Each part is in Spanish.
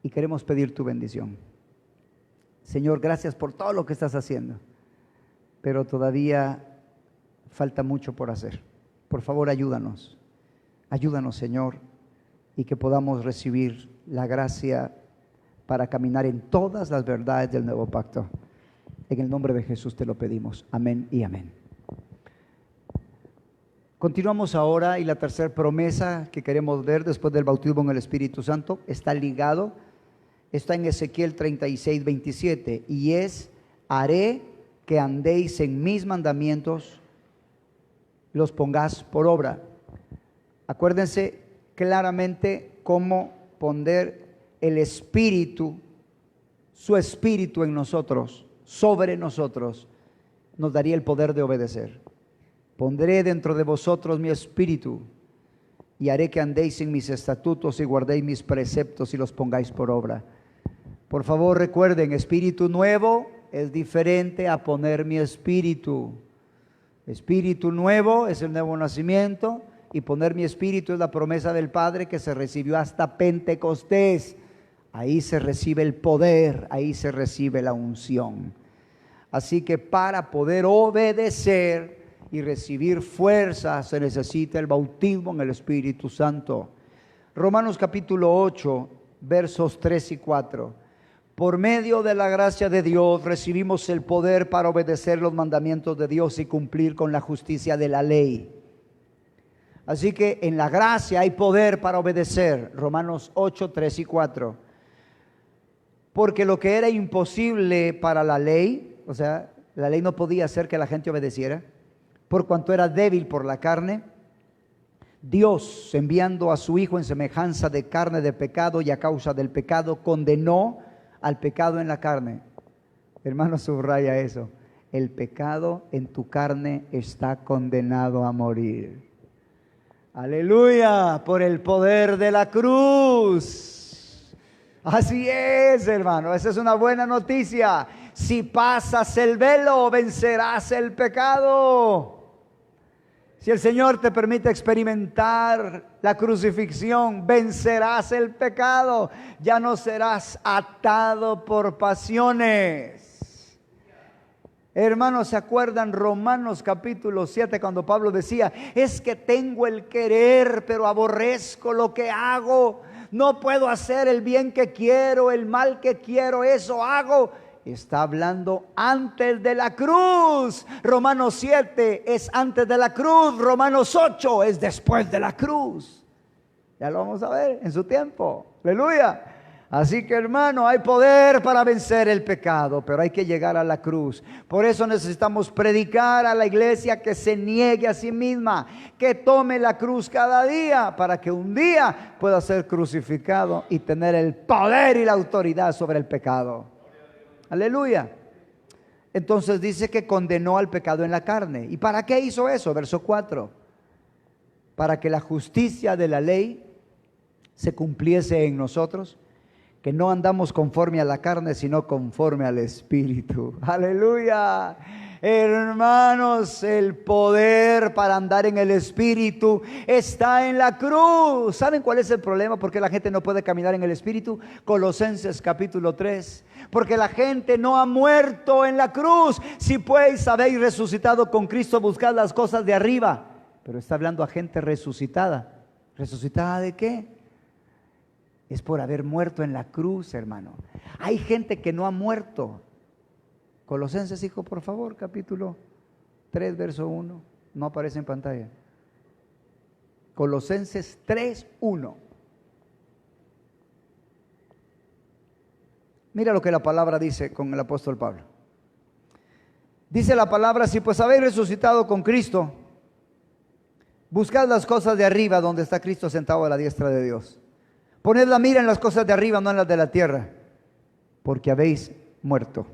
y queremos pedir tu bendición. Señor, gracias por todo lo que estás haciendo, pero todavía falta mucho por hacer. Por favor, ayúdanos, Señor, y que podamos recibir la gracia para caminar en todas las verdades del nuevo pacto. En el nombre de Jesús te lo pedimos. Amén y amén. Continuamos ahora, y la tercera promesa que queremos ver después del bautismo en el Espíritu Santo está en Ezequiel 36, 27, y es: haré que andéis en mis mandamientos, los pongáis por obra. Acuérdense claramente cómo poner el Espíritu, su Espíritu en nosotros, sobre nosotros, nos daría el poder de obedecer. Pondré dentro de vosotros mi Espíritu y haré que andéis en mis estatutos y guardéis mis preceptos y los pongáis por obra. Por favor, recuerden, espíritu nuevo es diferente a poner mi espíritu. Espíritu nuevo es el nuevo nacimiento, y poner mi espíritu es la promesa del Padre que se recibió hasta Pentecostés. Ahí se recibe el poder, ahí se recibe la unción. Así que para poder obedecer y recibir fuerza se necesita el bautismo en el Espíritu Santo. Romanos capítulo 8, versos 3 y 4. Por medio de la gracia de Dios recibimos el poder para obedecer los mandamientos de Dios y cumplir con la justicia de la ley. Así que en la gracia hay poder para obedecer. Romanos 8, 3 y 4. Porque lo que era imposible para la ley, o sea, la ley no podía hacer que la gente obedeciera, por cuanto era débil por la carne, Dios, enviando a su Hijo en semejanza de carne de pecado, y a causa del pecado condenó al pecado en la carne. Hermano, subraya eso: el pecado en tu carne está condenado a morir. Aleluya, por el poder de la cruz. Así es, hermano, esa es una buena noticia. Si pasas el velo, vencerás el pecado. Si el Señor te permite experimentar la crucifixión, vencerás el pecado. Ya no serás atado por pasiones. Hermanos, ¿se acuerdan Romanos capítulo 7 cuando Pablo decía: es que tengo el querer, pero aborrezco lo que hago? No puedo hacer el bien que quiero, el mal que quiero, eso hago. Está hablando antes de la cruz. Romanos 7 es antes de la cruz. Romanos 8 es después de la cruz. Ya lo vamos a ver en su tiempo. Aleluya. Así que, hermano, hay poder para vencer el pecado, pero hay que llegar a la cruz. Por eso necesitamos predicar a la iglesia que se niegue a sí misma, que tome la cruz cada día, para que un día pueda ser crucificado y tener el poder y la autoridad sobre el pecado. Aleluya. Entonces dice que condenó al pecado en la carne. ¿Y para qué hizo eso? Verso 4. Para que la justicia de la ley se cumpliese en nosotros, que no andamos conforme a la carne, sino conforme al Espíritu. Aleluya. Hermanos, el poder para andar en el Espíritu está en la cruz. ¿Saben cuál es el problema? ¿Por qué la gente no puede caminar en el Espíritu? Colosenses capítulo 3. Porque la gente no ha muerto en la cruz. Si pues habéis resucitado con Cristo, buscad las cosas de arriba. Pero está hablando a gente resucitada. ¿Resucitada de qué? Es por haber muerto en la cruz, hermano. Hay gente que no ha muerto. Colosenses, hijo, por favor, capítulo 3, verso 1. No aparece en pantalla. Colosenses 3, 1. Mira lo que la palabra dice con el apóstol Pablo. Dice la palabra: si pues habéis resucitado con Cristo, buscad las cosas de arriba, donde está Cristo sentado a la diestra de Dios. Poned la mira en las cosas de arriba, no en las de la tierra, porque habéis muerto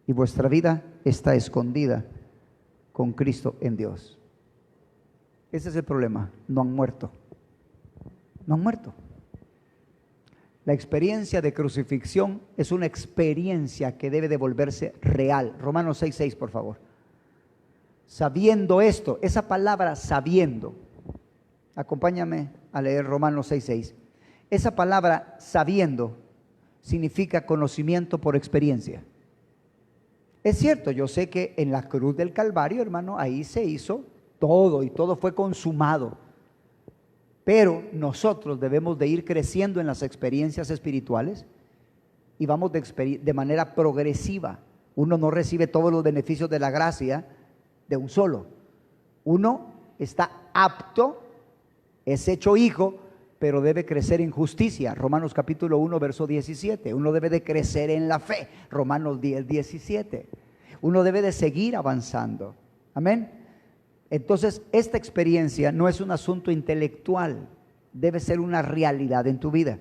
y vuestra vida está escondida con Cristo en Dios. Ese es el problema: no han muerto. No han muerto. La experiencia de crucifixión es una experiencia que debe de volverse real. Romanos 6, 6, por favor. Sabiendo esto, esa palabra sabiendo, acompáñame a leer Romanos 6, 6. Esa palabra sabiendo significa conocimiento por experiencia. Es cierto, yo sé que en la cruz del Calvario, hermano, ahí se hizo todo y todo fue consumado. Pero nosotros debemos de ir creciendo en las experiencias espirituales y vamos de manera progresiva. Uno no recibe todos los beneficios de la gracia de un solo. Uno está apto, es hecho hijo, pero debe crecer en justicia. Romanos capítulo 1, verso 17. Uno debe de crecer en la fe. Romanos 10, 17. Uno debe de seguir avanzando. Amén. Entonces, esta experiencia no es un asunto intelectual, debe ser una realidad en tu vida.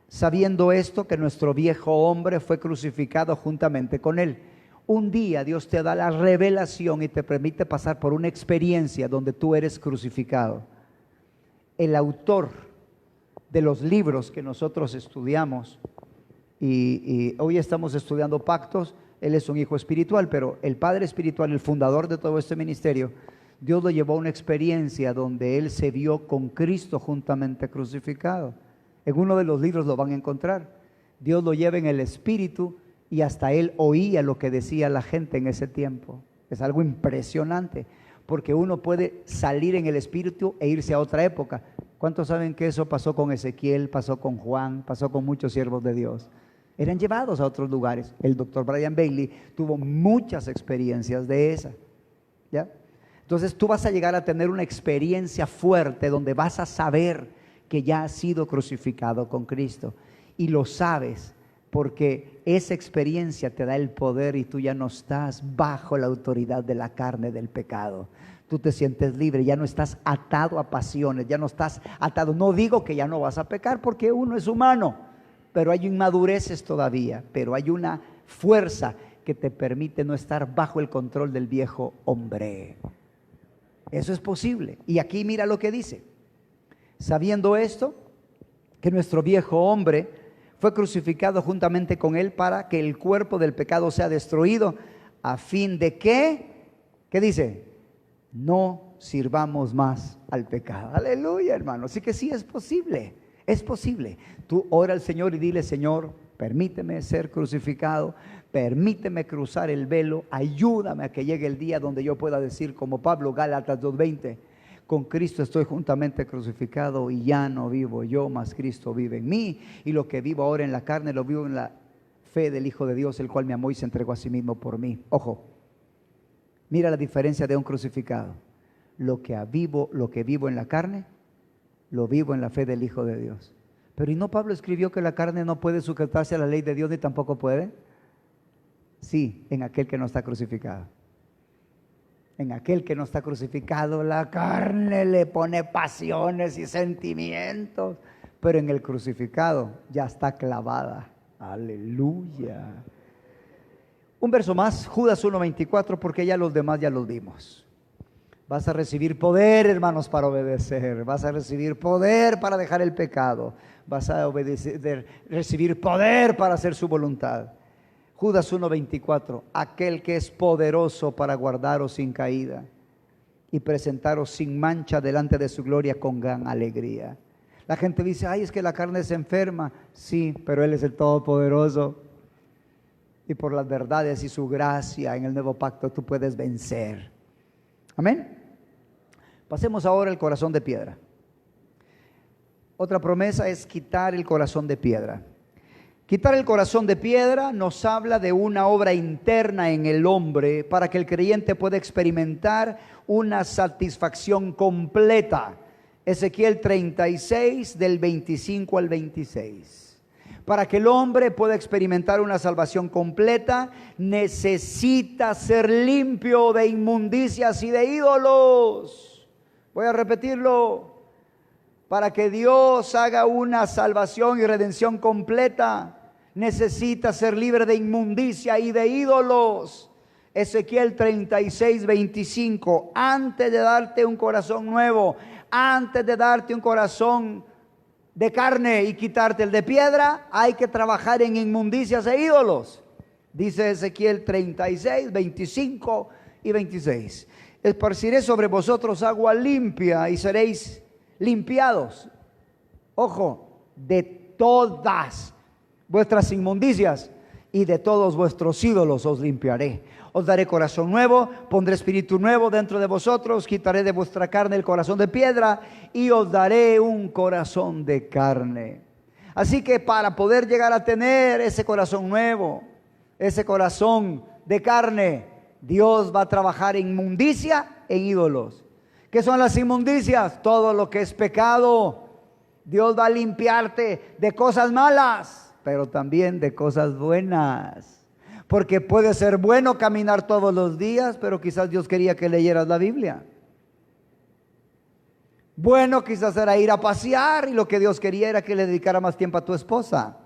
Sabiendo esto, que nuestro viejo hombre fue crucificado juntamente con él. Un día Dios te da la revelación y te permite pasar por una experiencia donde tú eres crucificado. El autor de los libros que nosotros estudiamos, y hoy estamos estudiando Pactos, él es un hijo espiritual, pero el padre espiritual, el fundador de todo este ministerio, Dios lo llevó a una experiencia donde él se vio con Cristo juntamente crucificado. En uno de los libros lo van a encontrar. Dios lo lleva en el espíritu y hasta él oía lo que decía la gente en ese tiempo. Es algo impresionante, porque uno puede salir en el espíritu e irse a otra época. ¿Cuántos saben que eso pasó con Ezequiel, pasó con Juan, pasó con muchos siervos de Dios? Eran llevados a otros lugares. El doctor Brian Bailey tuvo muchas experiencias de esa, ¿ya? Entonces tú vas a llegar a tener una experiencia fuerte donde vas a saber que ya has sido crucificado con Cristo. Y lo sabes porque esa experiencia te da el poder y tú ya no estás bajo la autoridad de la carne del pecado. Tú te sientes libre, ya no estás atado a pasiones, ya no estás atado. No digo que ya no vas a pecar porque uno es humano, pero hay inmadureces todavía, pero hay una fuerza que te permite no estar bajo el control del viejo hombre. Eso es posible. Y aquí mira lo que dice. Sabiendo esto, que nuestro viejo hombre fue crucificado juntamente con él para que el cuerpo del pecado sea destruido, a fin de que, ¿qué dice? No sirvamos más al pecado. Aleluya, hermano. Así que sí es posible, es posible. Tú ora al Señor y dile: Señor, permíteme ser crucificado, permíteme cruzar el velo, ayúdame a que llegue el día donde yo pueda decir como Pablo, Gálatas 2:20, con Cristo estoy juntamente crucificado y ya no vivo yo, mas Cristo vive en mí, y lo que vivo ahora en la carne lo vivo en la fe del Hijo de Dios, el cual me amó y se entregó a sí mismo por mí. Ojo, mira la diferencia de un crucificado. Lo que vivo en la carne, lo vivo en la fe del Hijo de Dios. Pero ¿y no Pablo escribió que la carne no puede sujetarse a la ley de Dios ni tampoco puede? Sí, en aquel que no está crucificado. En aquel que no está crucificado, la carne le pone pasiones y sentimientos, pero en el crucificado ya está clavada. Aleluya. Un verso más, Judas 1:24, porque ya los demás ya los vimos. Vas a recibir poder, hermanos, para obedecer. Vas a recibir poder para dejar el pecado. Vas a recibir poder para hacer su voluntad. Judas 1:24, aquel que es poderoso para guardaros sin caída y presentaros sin mancha delante de su gloria con gran alegría. La gente dice: ay, es que la carne se enferma. Sí, pero Él es el Todopoderoso. Y por las verdades y su gracia en el nuevo pacto tú puedes vencer. Amén. Pasemos ahora al corazón de piedra. Otra promesa es quitar el corazón de piedra. Quitar el corazón de piedra nos habla de una obra interna en el hombre para que el creyente pueda experimentar una satisfacción completa. Ezequiel 36 del 25 al 26. Para que el hombre pueda experimentar una salvación completa, necesita ser limpio de inmundicias y de ídolos. Voy a repetirlo. Para que Dios haga una salvación y redención completa, necesita ser libre de inmundicia y de ídolos. Ezequiel 36, 25. Antes de darte un corazón nuevo, antes de darte un corazón de carne y quitarte el de piedra, hay que trabajar en inmundicias e ídolos. Dice Ezequiel 36, 25 y 26. Esparciré sobre vosotros agua limpia y seréis limpiados. Ojo, de todas vuestras inmundicias y de todos vuestros ídolos os limpiaré. Os daré corazón nuevo, pondré espíritu nuevo dentro de vosotros, quitaré de vuestra carne el corazón de piedra y os daré un corazón de carne. Así que para poder llegar a tener ese corazón nuevo, ese corazón de carne, Dios va a trabajar en inmundicia e ídolos. ¿Qué son las inmundicias? Todo lo que es pecado. Dios va a limpiarte de cosas malas, pero también de cosas buenas. Porque puede ser bueno caminar todos los días, pero quizás Dios quería que leyeras la Biblia. Bueno, quizás era ir a pasear y lo que Dios quería era que le dedicara más tiempo a tu esposa.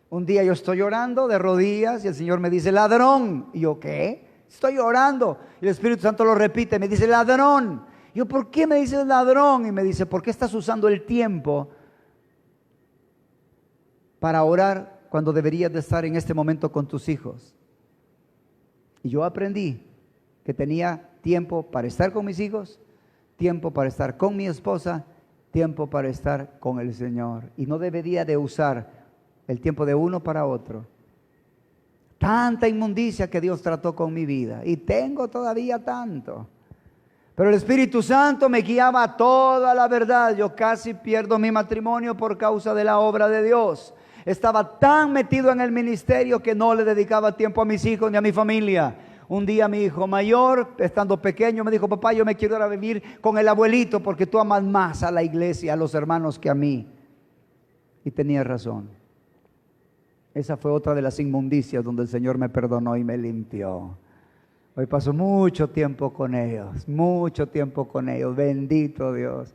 Un día yo estoy orando de rodillas y el Señor me dice, ladrón. Y yo, ¿qué? Estoy orando. Y el Espíritu Santo lo repite, me dice, ladrón. Y yo, ¿por qué me dices ladrón? Y me dice, ¿por qué estás usando el tiempo para orar cuando deberías de estar en este momento con tus hijos? Y yo aprendí que tenía tiempo para estar con mis hijos, tiempo para estar con mi esposa, tiempo para estar con el Señor. Y no debería de usar el tiempo de uno para otro. Tanta inmundicia que Dios trató con mi vida. Y tengo todavía tanto. Pero el Espíritu Santo me guiaba a toda la verdad. Yo casi pierdo mi matrimonio por causa de la obra de Dios. Estaba tan metido en el ministerio que no le dedicaba tiempo a mis hijos ni a mi familia. Un día mi hijo mayor, estando pequeño, me dijo, papá, yo me quiero ir a vivir con el abuelito porque tú amas más a la iglesia, a los hermanos que a mí. Y tenía razón. Esa fue otra de las inmundicias donde el Señor me perdonó y me limpió. Hoy paso mucho tiempo con ellos, bendito Dios.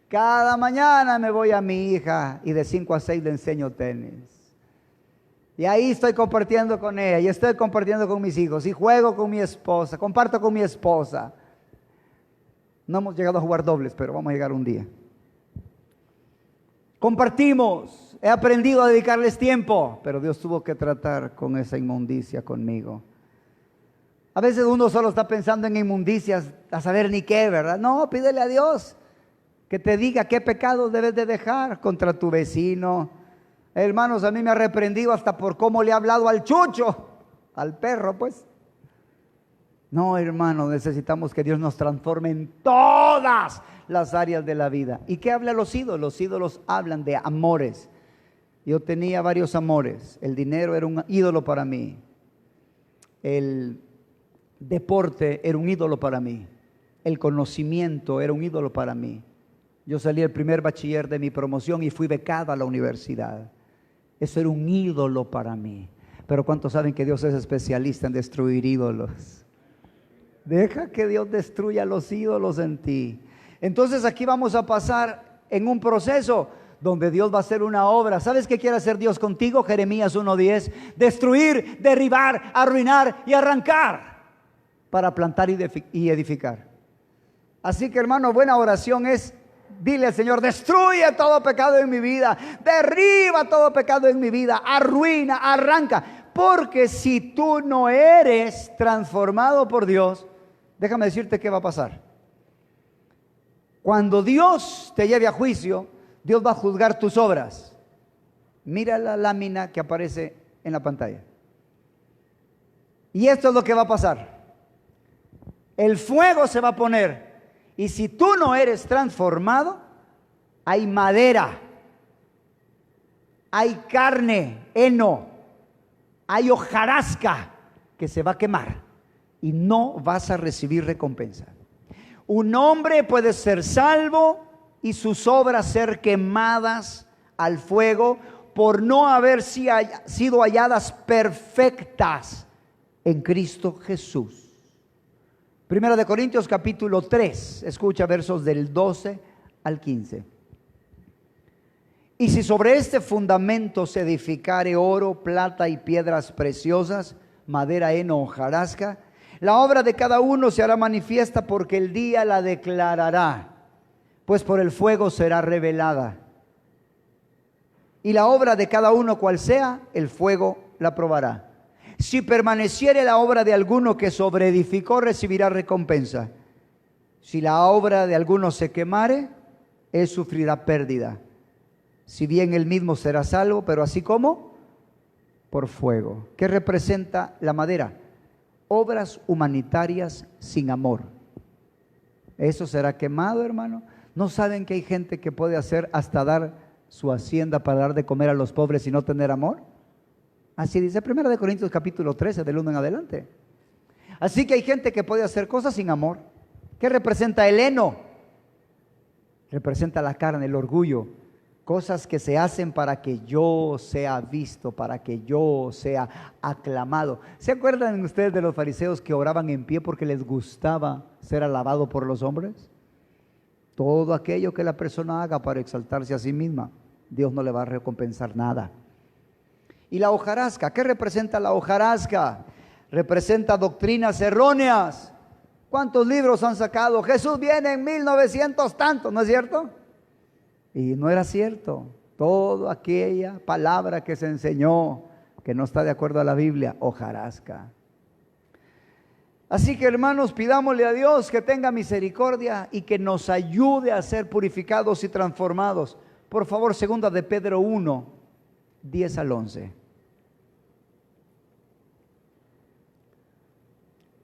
Cada mañana me voy a mi hija y de 5 a 6 le enseño tenis. Y ahí estoy compartiendo con ella, y estoy compartiendo con mis hijos, y juego con mi esposa, comparto con mi esposa. No hemos llegado a jugar dobles, pero vamos a llegar un día. Compartimos, he aprendido a dedicarles tiempo, pero Dios tuvo que tratar con esa inmundicia conmigo. A veces uno solo está pensando en inmundicias, a saber ni qué, ¿verdad? No, pídele a Dios que te diga qué pecados debes de dejar contra tu vecino. Hermanos, a mí me ha reprendido hasta por cómo le ha hablado al chucho, al perro, pues. No, hermano, necesitamos que Dios nos transforme en todas las áreas de la vida. ¿Y qué hablan los ídolos? Los ídolos hablan de amores. Yo tenía varios amores. El dinero era un ídolo para mí. El deporte era un ídolo para mí. El conocimiento era un ídolo para mí. Yo salí el primer bachiller de mi promoción y fui becado a la universidad. Eso era un ídolo para mí. Pero ¿cuántos saben que Dios es especialista en destruir ídolos? Deja que Dios destruya los ídolos en ti. Entonces aquí vamos a pasar en un proceso donde Dios va a hacer una obra. ¿Sabes qué quiere hacer Dios contigo? Jeremías 1:10. Destruir, derribar, arruinar y arrancar para plantar y edificar. Así que, hermano, buena oración es: dile al Señor, destruye todo pecado en mi vida, derriba todo pecado en mi vida, arruina, arranca. Porque si tú no eres transformado por Dios, déjame decirte qué va a pasar. Cuando Dios te lleve a juicio, Dios va a juzgar tus obras. Mira la lámina que aparece en la pantalla. Y esto es lo que va a pasar. El fuego se va a poner. Y si tú no eres transformado, hay madera, hay carne, heno, hay hojarasca que se va a quemar y no vas a recibir recompensa. Un hombre puede ser salvo y sus obras ser quemadas al fuego por no haber sido halladas perfectas en Cristo Jesús. Primera de Corintios capítulo 3, escucha versos del 12 al 15. Y si sobre este fundamento se edificare oro, plata y piedras preciosas, madera, heno, hojarasca, la obra de cada uno se hará manifiesta porque el día la declarará, pues por el fuego será revelada. Y la obra de cada uno cual sea, el fuego la probará. Si permaneciere la obra de alguno que sobreedificó, recibirá recompensa. Si la obra de alguno se quemare, él sufrirá pérdida, si bien él mismo será salvo, pero así como por fuego. ¿Qué representa la madera? Obras humanitarias sin amor. ¿Eso será quemado, hermano? ¿No saben que hay gente que puede hacer hasta dar su hacienda para dar de comer a los pobres y no tener amor? Así dice 1 Corintios capítulo 13, del 1 en adelante. Así que hay gente que puede hacer cosas sin amor. ¿Qué representa el heno? Representa la carne, el orgullo. Cosas que se hacen para que yo sea visto, para que yo sea aclamado. ¿Se acuerdan ustedes de los fariseos que oraban en pie porque les gustaba ser alabado por los hombres? Todo aquello que la persona haga para exaltarse a sí misma, Dios no le va a recompensar nada. Y la hojarasca, ¿qué representa la hojarasca? Representa doctrinas erróneas. ¿Cuántos libros han sacado? Jesús viene en 1900 tantos, ¿no es cierto? Y no era cierto. Toda aquella palabra que se enseñó que no está de acuerdo a la Biblia, hojarasca. Así que, hermanos, pidámosle a Dios que tenga misericordia y que nos ayude a ser purificados y transformados. Por favor, 2 de Pedro 1, 10 al 11.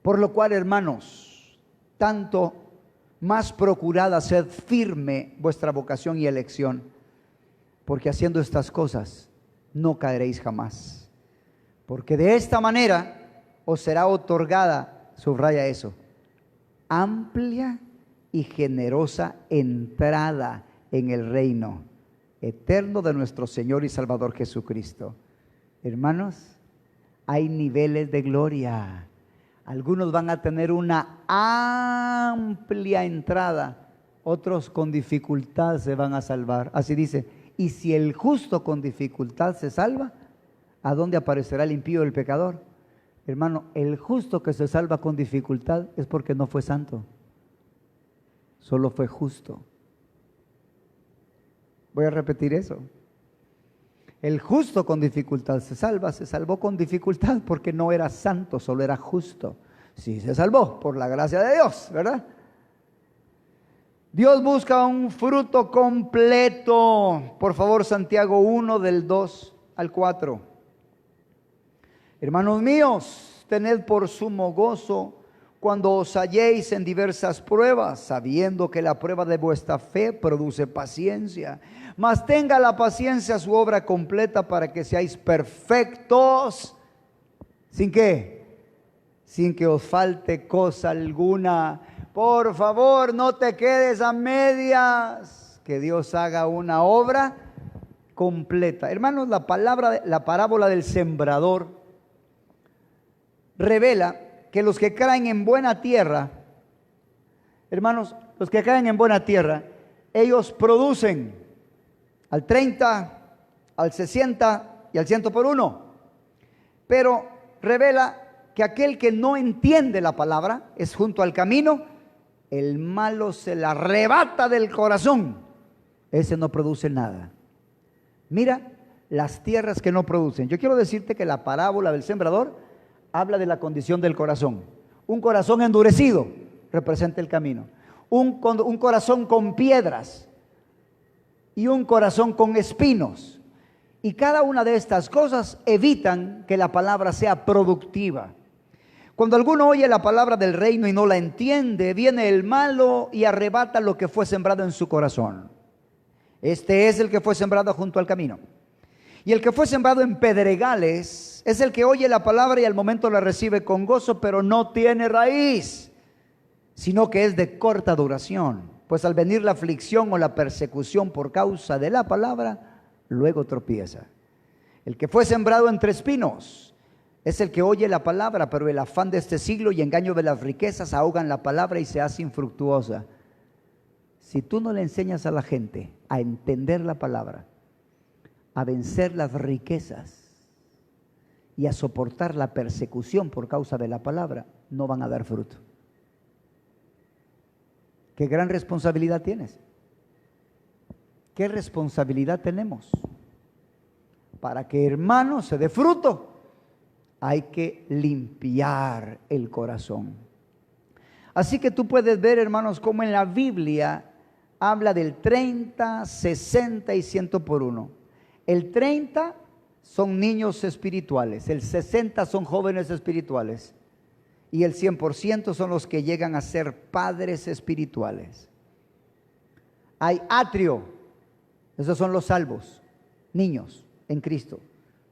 Por lo cual, hermanos, tanto más procurad hacer firme vuestra vocación y elección, porque haciendo estas cosas no caeréis jamás. Porque de esta manera os será otorgada, subraya eso, amplia y generosa entrada en el reino eterno de nuestro Señor y Salvador Jesucristo. Hermanos, hay niveles de gloria. Algunos van a tener una amplia entrada, otros con dificultad se van a salvar. Así dice, y si el justo con dificultad se salva, ¿a dónde aparecerá el impío y el pecador? Hermano, el justo que se salva con dificultad es porque no fue santo, solo fue justo. Voy a repetir eso. El justo con dificultad se salvó con dificultad porque no era santo, solo era justo. Sí se salvó por la gracia de Dios, ¿verdad? Dios busca un fruto completo. Por favor, Santiago 1 del 2 al 4. Hermanos míos, tened por sumo gozo cuando os halléis en diversas pruebas, sabiendo que la prueba de vuestra fe produce paciencia. Mas tenga la paciencia su obra completa para que seáis perfectos. ¿Sin qué? Sin que os falte cosa alguna. Por favor, no te quedes a medias. Que Dios haga una obra completa. Hermanos, la parábola del sembrador revela que los que caen en buena tierra, hermanos, los que caen en buena tierra, ellos producen al 30, al 60 y al 100 por uno. Pero revela que aquel que no entiende la palabra es junto al camino, el malo se la arrebata del corazón. Ese no produce nada. Mira las tierras que no producen. Yo quiero decirte que la parábola del sembrador habla de la condición del corazón. Un corazón endurecido representa el camino. Un corazón con piedras y un corazón con espinos. Y cada una de estas cosas evitan que la palabra sea productiva. Cuando alguno oye la palabra del reino y no la entiende, viene el malo y arrebata lo que fue sembrado en su corazón. Este es el que fue sembrado junto al camino. Y el que fue sembrado en pedregales es el que oye la palabra y al momento la recibe con gozo, pero no tiene raíz, sino que es de corta duración. Pues al venir la aflicción o la persecución por causa de la palabra, luego tropieza. El que fue sembrado entre espinos es el que oye la palabra, pero el afán de este siglo y engaño de las riquezas ahogan la palabra y se hace infructuosa. Si tú no le enseñas a la gente a entender la palabra, a vencer las riquezas y a soportar la persecución por causa de la palabra, no van a dar fruto. ¿Qué gran responsabilidad tienes? ¿Qué responsabilidad tenemos? Para que, hermano, se dé fruto, hay que limpiar el corazón. Así que tú puedes ver, hermanos, cómo en la Biblia habla del 30, 60 y 100 por 1. El 30 son niños espirituales, el 60 son jóvenes espirituales y el 100% son los que llegan a ser padres espirituales. Hay atrio, esos son los salvos, niños en Cristo.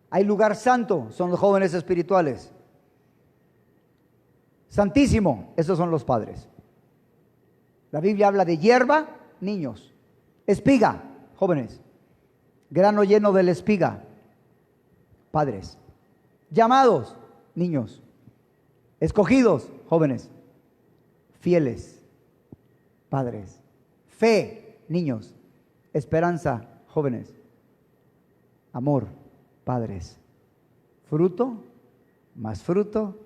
Hay lugar santo, son los jóvenes espirituales. Santísimo, esos son los padres. La Biblia habla de hierba, niños. Espiga, jóvenes. Grano lleno de la espiga, padres. Llamados, niños. Escogidos, jóvenes. Fieles, padres. Fe, niños. Esperanza, jóvenes. Amor, padres. Fruto, más fruto,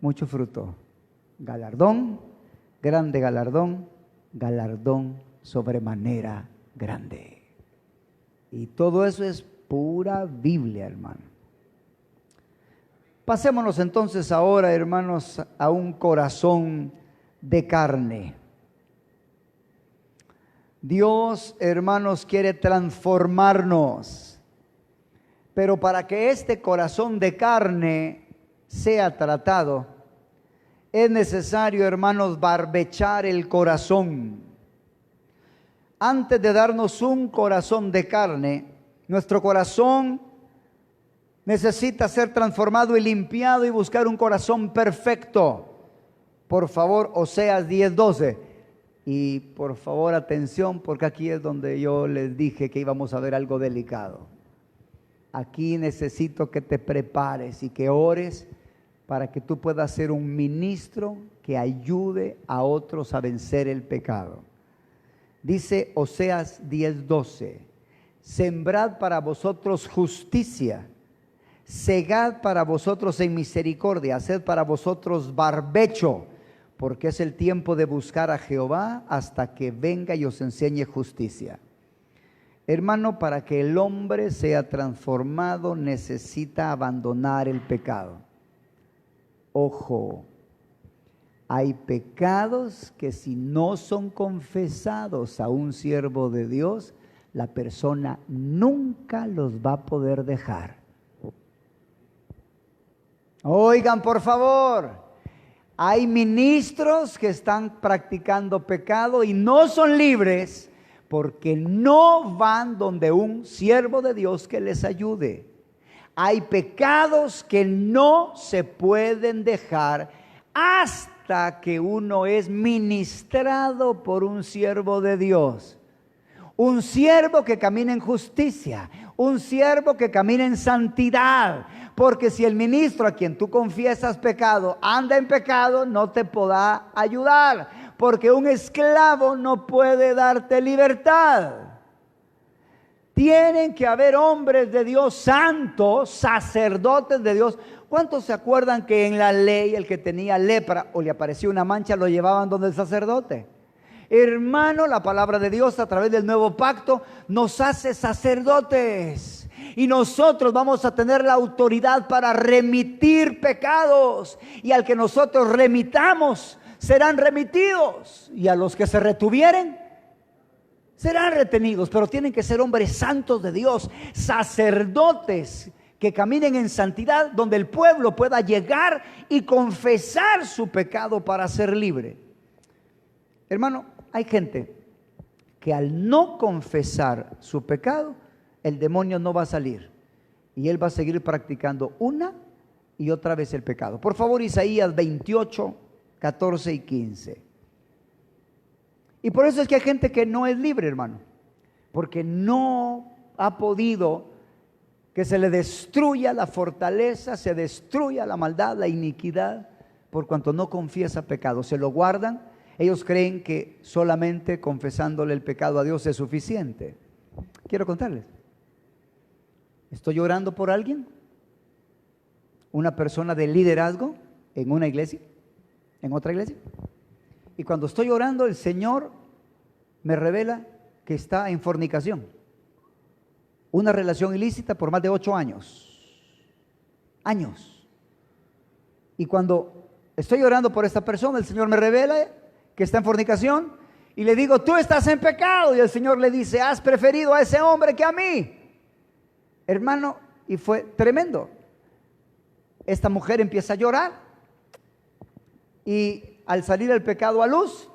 mucho fruto. Galardón, grande galardón, galardón sobremanera grande. Y todo eso es pura Biblia, hermano. Pasémonos entonces ahora, hermanos, a un corazón de carne. Dios, hermanos, quiere transformarnos, pero para que este corazón de carne sea tratado, es necesario, hermanos, barbechar el corazón. Antes de darnos un corazón de carne, nuestro corazón necesita ser transformado y limpiado y buscar un corazón perfecto. Por favor, Oseas 10:12. Y por favor, atención, porque aquí es donde yo les dije que íbamos a ver algo delicado. Aquí necesito que te prepares y que ores para que tú puedas ser un ministro que ayude a otros a vencer el pecado. Dice Oseas 10:12, sembrad para vosotros justicia, segad para vosotros en misericordia, haced para vosotros barbecho, porque es el tiempo de buscar a Jehová hasta que venga y os enseñe justicia. Hermano, para que el hombre sea transformado necesita abandonar el pecado. Ojo, hay pecados que si no son confesados a un siervo de Dios, la persona nunca los va a poder dejar. Oigan, por favor, hay ministros que están practicando pecado y no son libres porque no van donde un siervo de Dios que les ayude. Hay pecados que no se pueden dejar hasta que uno es ministrado por un siervo de Dios. Un siervo que camina en justicia, un siervo que camina en santidad. Porque si el ministro a quien tú confiesas pecado anda en pecado, no te podrá ayudar. Porque un esclavo no puede darte libertad. Tienen que haber hombres de Dios santos, sacerdotes de Dios. ¿Cuántos se acuerdan que en la ley el que tenía lepra o le aparecía una mancha lo llevaban donde el sacerdote? Hermano, la palabra de Dios a través del nuevo pacto nos hace sacerdotes. Y nosotros vamos a tener la autoridad para remitir pecados. Y al que nosotros remitamos, serán remitidos. Y a los que se retuvieren, serán retenidos, pero tienen que ser hombres santos de Dios, sacerdotes que caminen en santidad, donde el pueblo pueda llegar y confesar su pecado para ser libre. Hermano, hay gente que al no confesar su pecado, el demonio no va a salir y él va a seguir practicando una y otra vez el pecado. Por favor, Isaías 28, 14 y 15. Y por eso es que hay gente que no es libre, hermano, porque no ha podido que se le destruya la fortaleza, se destruya la maldad, la iniquidad, por cuanto no confiesa pecado. Se lo guardan. Ellos creen que solamente confesándole el pecado a Dios es suficiente. Quiero contarles. Estoy orando por alguien, una persona de liderazgo en una iglesia, en otra iglesia. Y cuando estoy orando, el Señor me revela que está en fornicación. Una relación ilícita por más de 8 años. Y cuando estoy orando por esta persona, el Señor me revela que está en fornicación y le digo, tú estás en pecado. Y el Señor le dice, has preferido a ese hombre que a mí. Hermano, y fue tremendo. Esta mujer empieza a llorar y al salir el pecado a luz,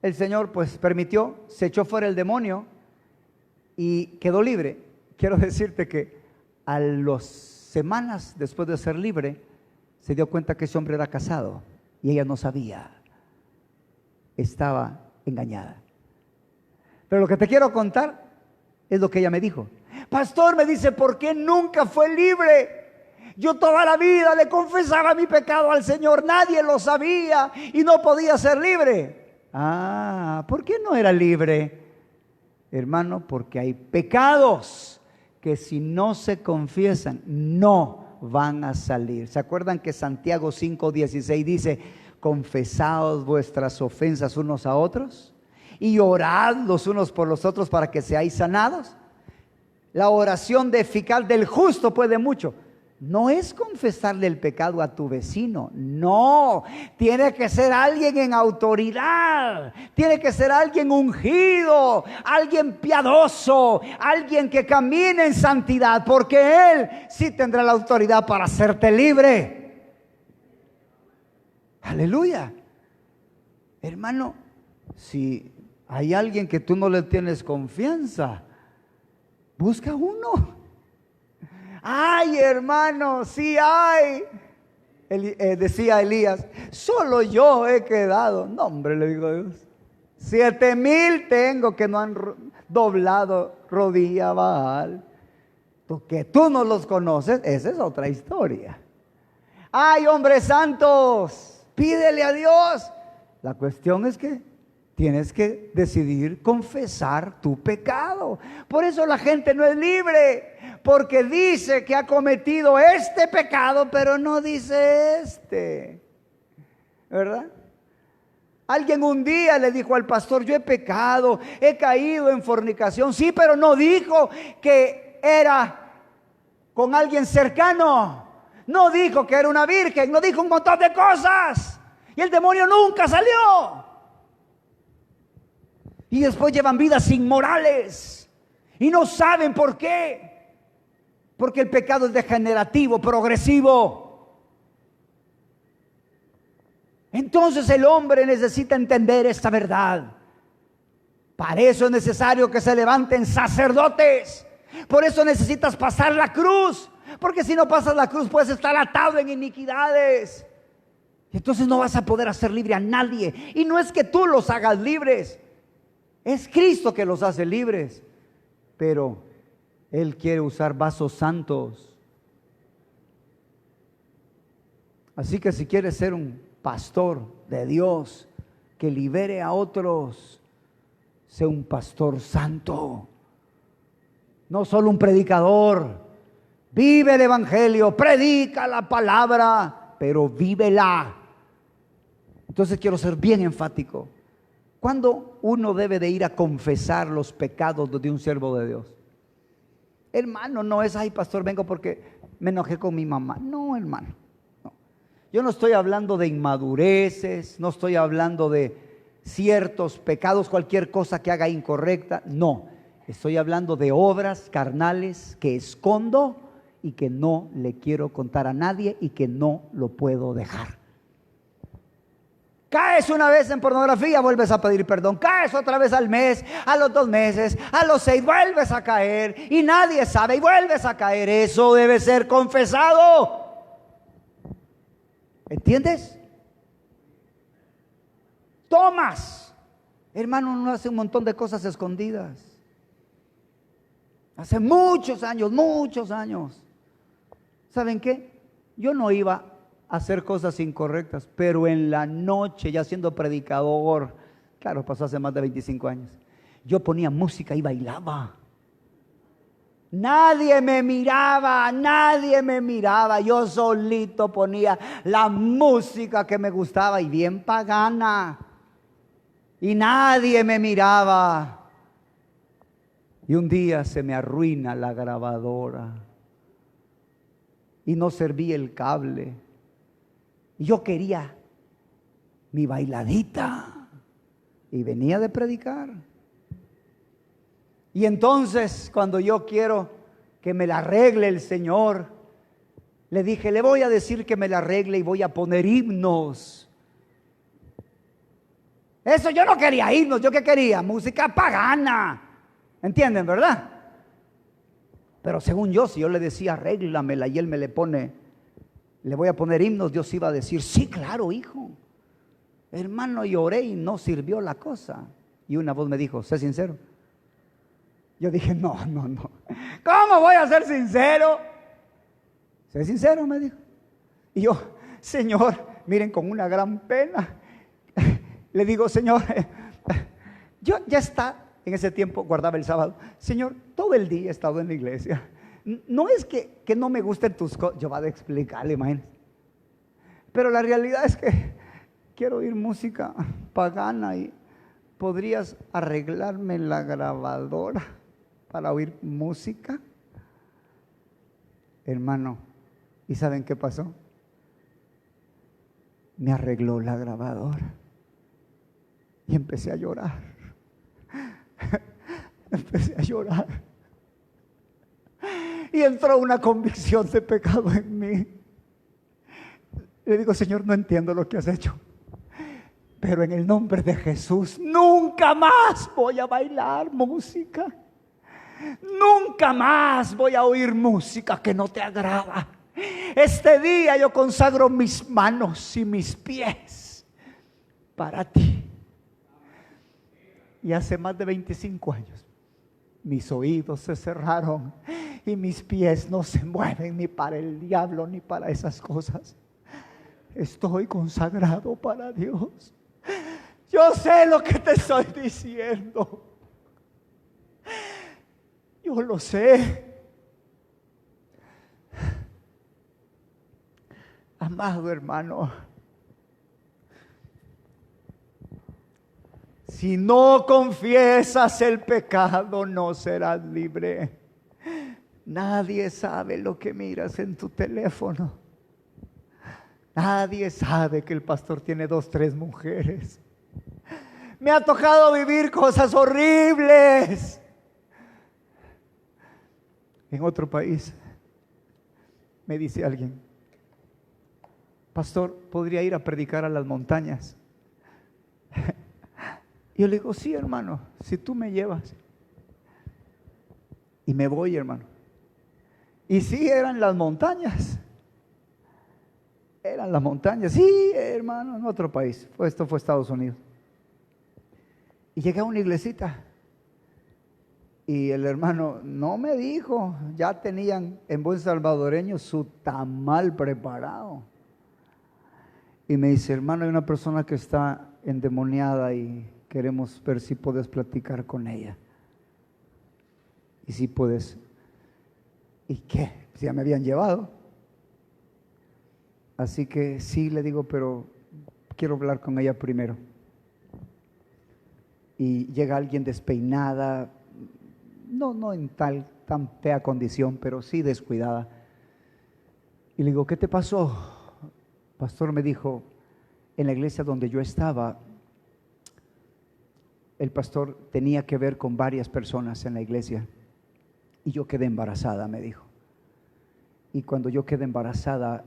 el Señor pues permitió, se echó fuera el demonio y quedó libre. Quiero decirte que a las semanas después de ser libre, se dio cuenta que ese hombre era casado y ella no sabía. Estaba engañada. Pero lo que te quiero contar es lo que ella me dijo. Pastor, me dice, ¿por qué nunca fue libre? Yo toda la vida le confesaba mi pecado al Señor, nadie lo sabía y no podía ser libre. Ah, ¿por qué no era libre? Hermano, porque hay pecados que si no se confiesan, no van a salir. ¿Se acuerdan que Santiago 5:16 dice, confesaos vuestras ofensas unos a otros y orad los unos por los otros para que seáis sanados? La oración eficaz del justo puede mucho. No es confesarle el pecado a tu vecino, no, tiene que ser alguien en autoridad, tiene que ser alguien ungido, alguien piadoso, alguien que camine en santidad, porque Él sí tendrá la autoridad para hacerte libre. Aleluya. Hermano, si hay alguien que tú no le tienes confianza, busca uno. Ay, hermano, sí hay. Decía Elías, solo yo he quedado. No, hombre, le digo a Dios, 7,000 tengo que no han doblado rodilla a Baal. Que tú no los conoces, esa es otra historia. Ay, hombres santos, pídele a Dios. La cuestión es que tienes que decidir confesar tu pecado. Por eso la gente no es libre, porque dice que ha cometido este pecado, pero no dice este, ¿verdad? Alguien un día le dijo al pastor, yo he pecado, he caído en fornicación. Sí, pero no dijo que era con alguien cercano, no dijo que era una virgen, no dijo un montón de cosas, y el demonio nunca salió. Y después llevan vidas inmorales y no saben por qué. Porque el pecado es degenerativo, progresivo. Entonces el hombre necesita entender esta verdad. Para eso es necesario que se levanten sacerdotes. Por eso necesitas pasar la cruz. Porque si no pasas la cruz puedes estar atado en iniquidades. Y entonces no vas a poder hacer libre a nadie. Y no es que tú los hagas libres. Es Cristo que los hace libres, pero Él quiere usar vasos santos. Así que si quieres ser un pastor de Dios que libere a otros, sé un pastor santo, no solo un predicador. Vive el evangelio, predica la palabra, pero vívela. Entonces quiero ser bien enfático. ¿Cuándo uno debe de ir a confesar los pecados de un siervo de Dios? Hermano, no es, ay pastor, vengo porque me enojé con mi mamá. No, hermano, no. Yo no estoy hablando de inmadureces, no estoy hablando de ciertos pecados, cualquier cosa que haga incorrecta. No, estoy hablando de obras carnales que escondo y que no le quiero contar a nadie y que no lo puedo dejar. Caes una vez en pornografía, vuelves a pedir perdón. Caes otra vez al mes, a los 2 meses, a los 6, vuelves a caer y nadie sabe y vuelves a caer. Eso debe ser confesado. ¿Entiendes? Tomas. Hermano, no hace un montón de cosas escondidas. Hace muchos años. ¿Saben qué? Yo no iba hacer cosas incorrectas, pero en la noche, ya siendo predicador, claro, pasó hace más de 25 años, yo ponía música y bailaba. Nadie me miraba, yo solito ponía la música que me gustaba y bien pagana, y nadie me miraba. Y un día se me arruina la grabadora y no servía el cable. Yo quería mi bailadita. Y venía de predicar. Y entonces, cuando yo quiero que me la arregle el Señor, le dije, le voy a decir que me la arregle y voy a poner himnos. Eso yo no quería himnos, yo qué quería, música pagana. ¿Entienden, verdad? Pero según yo, si yo le decía arréglamela y él me le pone, le voy a poner himnos, Dios iba a decir, sí, claro, hijo. Hermano, lloré y no sirvió la cosa. Y una voz me dijo, sé sincero. Yo dije, no. ¿Cómo voy a ser sincero? Sé sincero, me dijo. Y yo, Señor, miren, con una gran pena, le digo, Señor, yo ya está, en ese tiempo guardaba el sábado. Señor, todo el día he estado en la iglesia. No es que no me gusten tus cosas. Yo voy a explicarle, imagínense. Pero la realidad es que quiero oír música pagana y ¿podrías arreglarme la grabadora para oír música? Hermano, ¿y saben qué pasó? Me arregló la grabadora y empecé a llorar. Empecé a llorar. Y entró una convicción de pecado en mí. Le digo, Señor, no entiendo lo que has hecho, pero en el nombre de Jesús, nunca más voy a bailar música. Nunca más voy a oír música que no te agrada. Este día yo consagro mis manos y mis pies para ti. Y hace más de 25 años, mis oídos se cerraron y mis pies no se mueven ni para el diablo ni para esas cosas. Estoy consagrado para Dios. Yo sé lo que te estoy diciendo. Yo lo sé. Amado hermano, si no confiesas el pecado, no serás libre. Nadie sabe lo que miras en tu teléfono. Nadie sabe que el pastor tiene 2, 3 mujeres. Me ha tocado vivir cosas horribles. En otro país, me dice alguien, pastor, ¿podría ir a predicar a las montañas? Yo le digo, sí, hermano, si tú me llevas. Y me voy, hermano. Y sí, eran las montañas. Eran las montañas, sí, hermano, en otro país. Esto fue Estados Unidos. Y llegué a una iglesita. Y el hermano no me dijo, ya tenían en buen salvadoreño su tamal preparado. Y me dice, hermano, hay una persona que está endemoniada y queremos ver si puedes platicar con ella. Y si puedes. ¿Y qué? Si ya me habían llevado. Así que sí, le digo, pero quiero hablar con ella primero. Y llega alguien despeinada, no en tan fea condición, pero sí descuidada. Y le digo, ¿qué te pasó? Pastor, me dijo, en la iglesia donde yo estaba, el pastor tenía que ver con varias personas en la iglesia y yo quedé embarazada, me dijo. Y cuando yo quedé embarazada,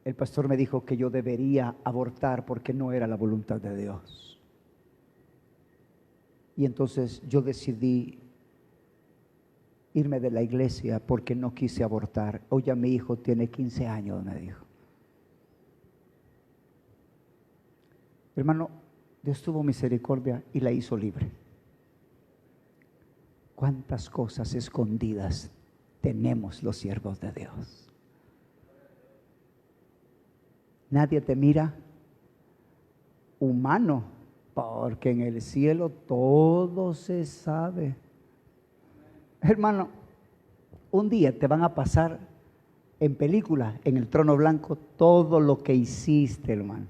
el pastor me dijo que yo debería abortar porque no era la voluntad de Dios. Y entonces yo decidí irme de la iglesia porque no quise abortar. Hoy ya mi hijo tiene 15 años, me dijo. Hermano, Dios tuvo misericordia y la hizo libre. ¿Cuántas cosas escondidas tenemos los siervos de Dios? Nadie te mira humano, porque en el cielo todo se sabe. Hermano, un día te van a pasar en película, en el trono blanco, todo lo que hiciste, hermano.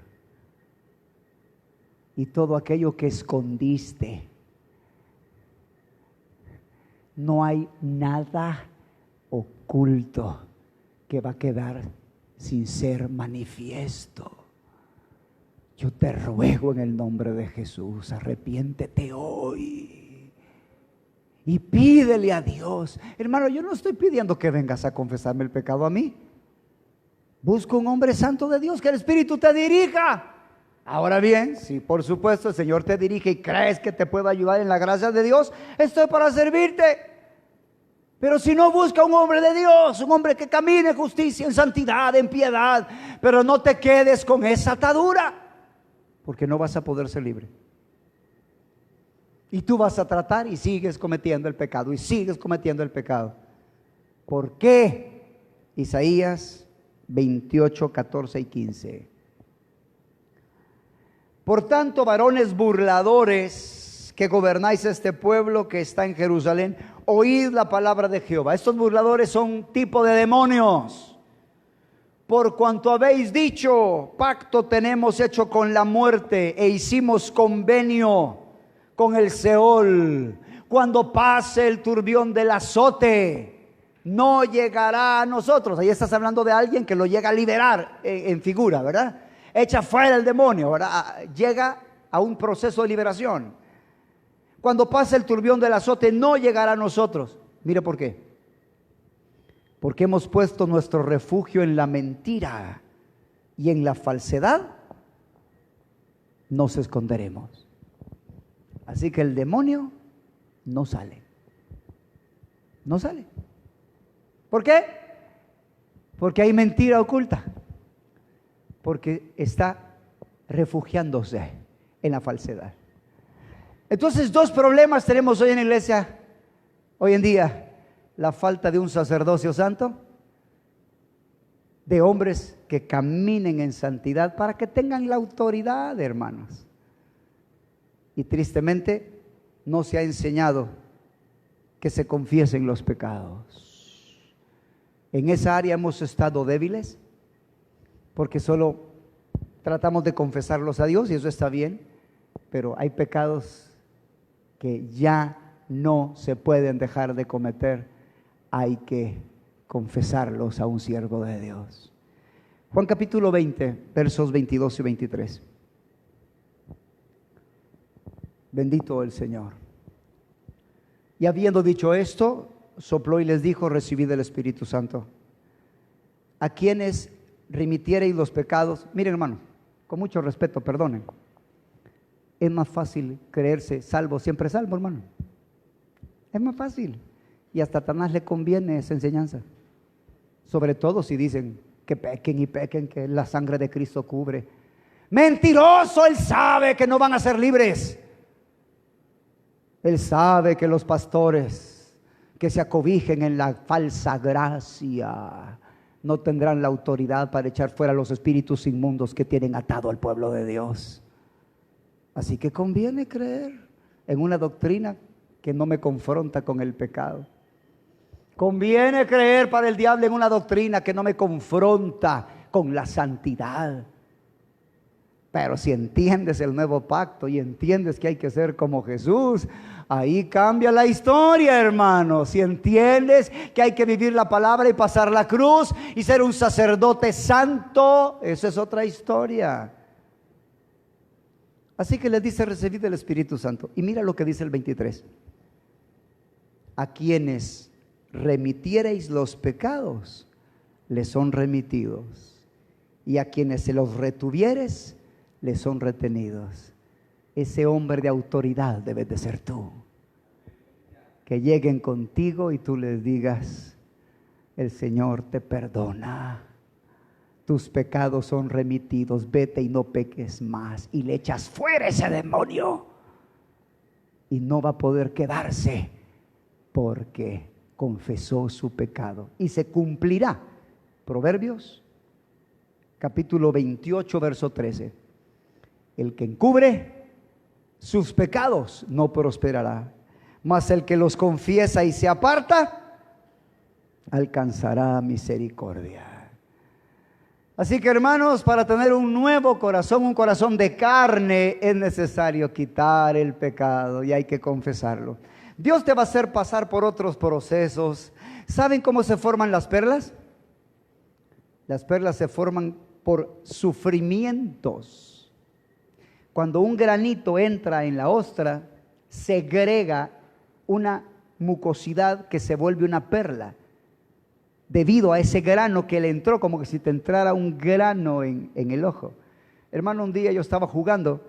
Y todo aquello que escondiste. No hay nada oculto que va a quedar sin ser manifiesto. Yo te ruego en el nombre de Jesús, arrepiéntete hoy y pídele a Dios. Hermano, yo no estoy pidiendo que vengas a confesarme el pecado a mí. Busca un hombre santo de Dios, que el Espíritu te dirija. Ahora bien, si por supuesto el Señor te dirige y crees que te puedo ayudar en la gracia de Dios, estoy para servirte. Pero si no, busca un hombre de Dios, un hombre que camine en justicia, en santidad, en piedad. Pero no te quedes con esa atadura, porque no vas a poder ser libre. Y tú vas a tratar y sigues cometiendo el pecado, y sigues cometiendo el pecado. ¿Por qué? Isaías 28, 14 y 15. Por tanto, varones burladores que gobernáis este pueblo que está en Jerusalén, oíd la palabra de Jehová. Estos burladores son un tipo de demonios. Por cuanto habéis dicho, pacto tenemos hecho con la muerte e hicimos convenio con el Seol. Cuando pase el turbión del azote, no llegará a nosotros. Ahí estás hablando de alguien que lo llega a liberar en figura, ¿verdad? Echa fuera el demonio, ¿verdad? Llega a un proceso de liberación. Cuando pase el turbión del azote, no llegará a nosotros. Mire por qué. Porque hemos puesto nuestro refugio en la mentira y en la falsedad nos esconderemos. Así que el demonio no sale. No sale. ¿Por qué? Porque hay mentira oculta. Porque está refugiándose en la falsedad. Entonces, dos problemas tenemos hoy en la iglesia, hoy en día. La falta de un sacerdocio santo, de hombres que caminen en santidad para que tengan la autoridad, hermanos. Y tristemente no se ha enseñado que se confiesen los pecados. En esa área hemos estado débiles, porque solo tratamos de confesarlos a Dios y eso está bien, pero hay pecados que ya no se pueden dejar de cometer. Hay que confesarlos a un siervo de Dios. Juan capítulo 20, versos 22 y 23. Bendito el Señor. Y habiendo dicho esto, sopló y les dijo: recibid el Espíritu Santo. A quienes remitiereis los pecados. Miren, hermano, con mucho respeto, perdonen. Es más fácil creerse salvo, siempre salvo, hermano. Es más fácil. Y a Satanás le conviene esa enseñanza. Sobre todo si dicen que pequen y pequen, que la sangre de Cristo cubre. Mentiroso, él sabe que no van a ser libres. Él sabe que los pastores que se acobijen en la falsa gracia no tendrán la autoridad para echar fuera los espíritus inmundos que tienen atado al pueblo de Dios. Así que conviene creer en una doctrina que no me confronta con el pecado. Conviene creer para el diablo en una doctrina que no me confronta con la santidad. Pero si entiendes el nuevo pacto y entiendes que hay que ser como Jesús, ahí cambia la historia, hermano. Si entiendes que hay que vivir la palabra y pasar la cruz y ser un sacerdote santo, esa es otra historia. Así que les dice: recibid el Espíritu Santo. Y mira lo que dice el 23. A quienes remitiereis los pecados, les son remitidos, y a quienes se los retuvieres, les son retenidos. Ese hombre de autoridad debes de ser tú. Que lleguen contigo y tú les digas: el Señor te perdona, tus pecados son remitidos, vete y no peques más. Y le echas fuera ese demonio y no va a poder quedarse, porque confesó su pecado y se cumplirá. Proverbios capítulo 28, verso 13. El que encubre sus pecados no prosperará, mas el que los confiesa y se aparta alcanzará misericordia. Así que, hermanos, para tener un nuevo corazón, un corazón de carne, es necesario quitar el pecado y hay que confesarlo. Dios te va a hacer pasar por otros procesos. ¿Saben cómo se forman las perlas? Las perlas se forman por sufrimientos. Cuando un granito entra en la ostra, segrega una mucosidad que se vuelve una perla. Debido a ese grano que le entró, como que si te entrara un grano en el ojo. Hermano, un día yo estaba jugando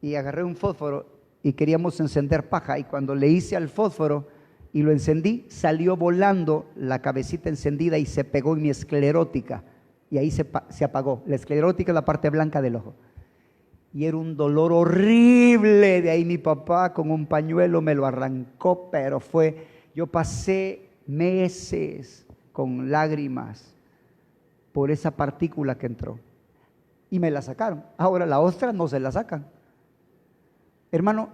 y agarré un fósforo y queríamos encender paja, y cuando le hice al fósforo y lo encendí, salió volando la cabecita encendida y se pegó en mi esclerótica, y ahí se apagó. La esclerótica es la parte blanca del ojo, y era un dolor horrible. De ahí mi papá con un pañuelo me lo arrancó, pero yo pasé meses con lágrimas por esa partícula que entró, y me la sacaron. Ahora la ostra no se la sacan. Hermano,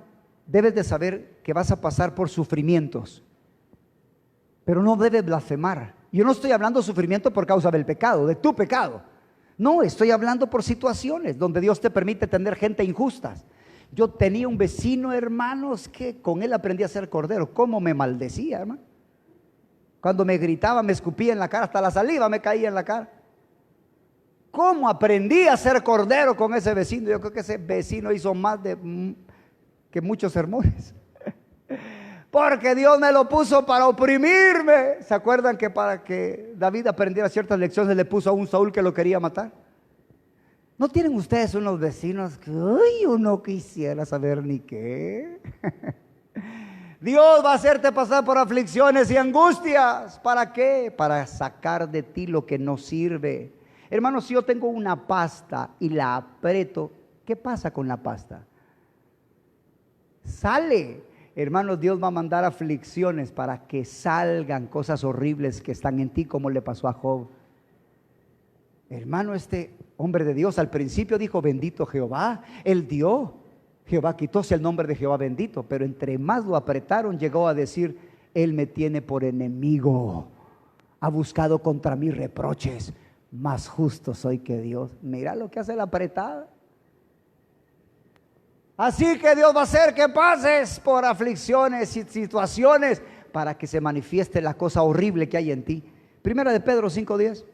debes de saber que vas a pasar por sufrimientos, pero no debes blasfemar. Yo no estoy hablando de sufrimiento por causa del pecado, de tu pecado. No, estoy hablando por situaciones donde Dios te permite tener gente injusta. Yo tenía un vecino, hermanos, que con él aprendí a ser cordero. ¿Cómo me maldecía, hermano? Cuando me gritaba, me escupía en la cara, hasta la saliva me caía en la cara. ¿Cómo aprendí a ser cordero con ese vecino? Yo creo que ese vecino hizo más que muchos sermones. Porque Dios me lo puso para oprimirme. ¿Se acuerdan que para que David aprendiera ciertas lecciones le puso a un Saúl que lo quería matar? ¿No tienen ustedes unos vecinos que uno quisiera saber ni qué? Dios va a hacerte pasar por aflicciones y angustias. ¿Para qué? Para sacar de ti lo que no sirve. Hermano, si yo tengo una pasta y la aprieto, ¿qué pasa con la pasta? Sale. Hermanos, Dios va a mandar aflicciones para que salgan cosas horribles que están en ti, como le pasó a Job. Hermano, este hombre de Dios al principio dijo: bendito Jehová. Él dio, Jehová quitóse el nombre de Jehová bendito, pero entre más lo apretaron, llegó a decir: él me tiene por enemigo, ha buscado contra mí reproches, más justo soy que Dios. Mira lo que hace la apretada. Así que Dios va a hacer que pases por aflicciones y situaciones para que se manifieste la cosa horrible que hay en ti. Primera de Pedro 5:10.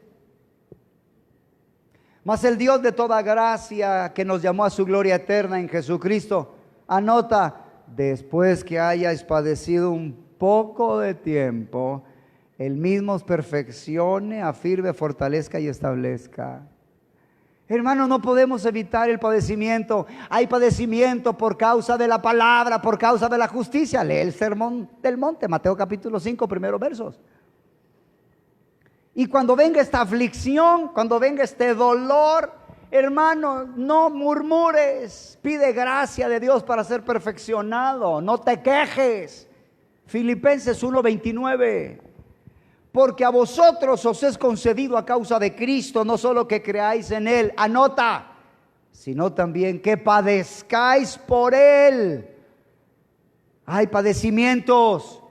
Mas el Dios de toda gracia, que nos llamó a su gloria eterna en Jesucristo, anota: después que hayáis padecido un poco de tiempo, Él mismo os perfeccione, afirme, fortalezca y establezca. Hermano, no podemos evitar el padecimiento. Hay padecimiento por causa de la palabra, por causa de la justicia. Lee el sermón del monte, Mateo capítulo 5, primeros versos. Y cuando venga esta aflicción, cuando venga este dolor, hermano, no murmures. Pide gracia de Dios para ser perfeccionado. No te quejes. Filipenses 1:29. Porque a vosotros os es concedido a causa de Cristo, no solo que creáis en Él, anota, sino también que padezcáis por Él. Hay padecimientos.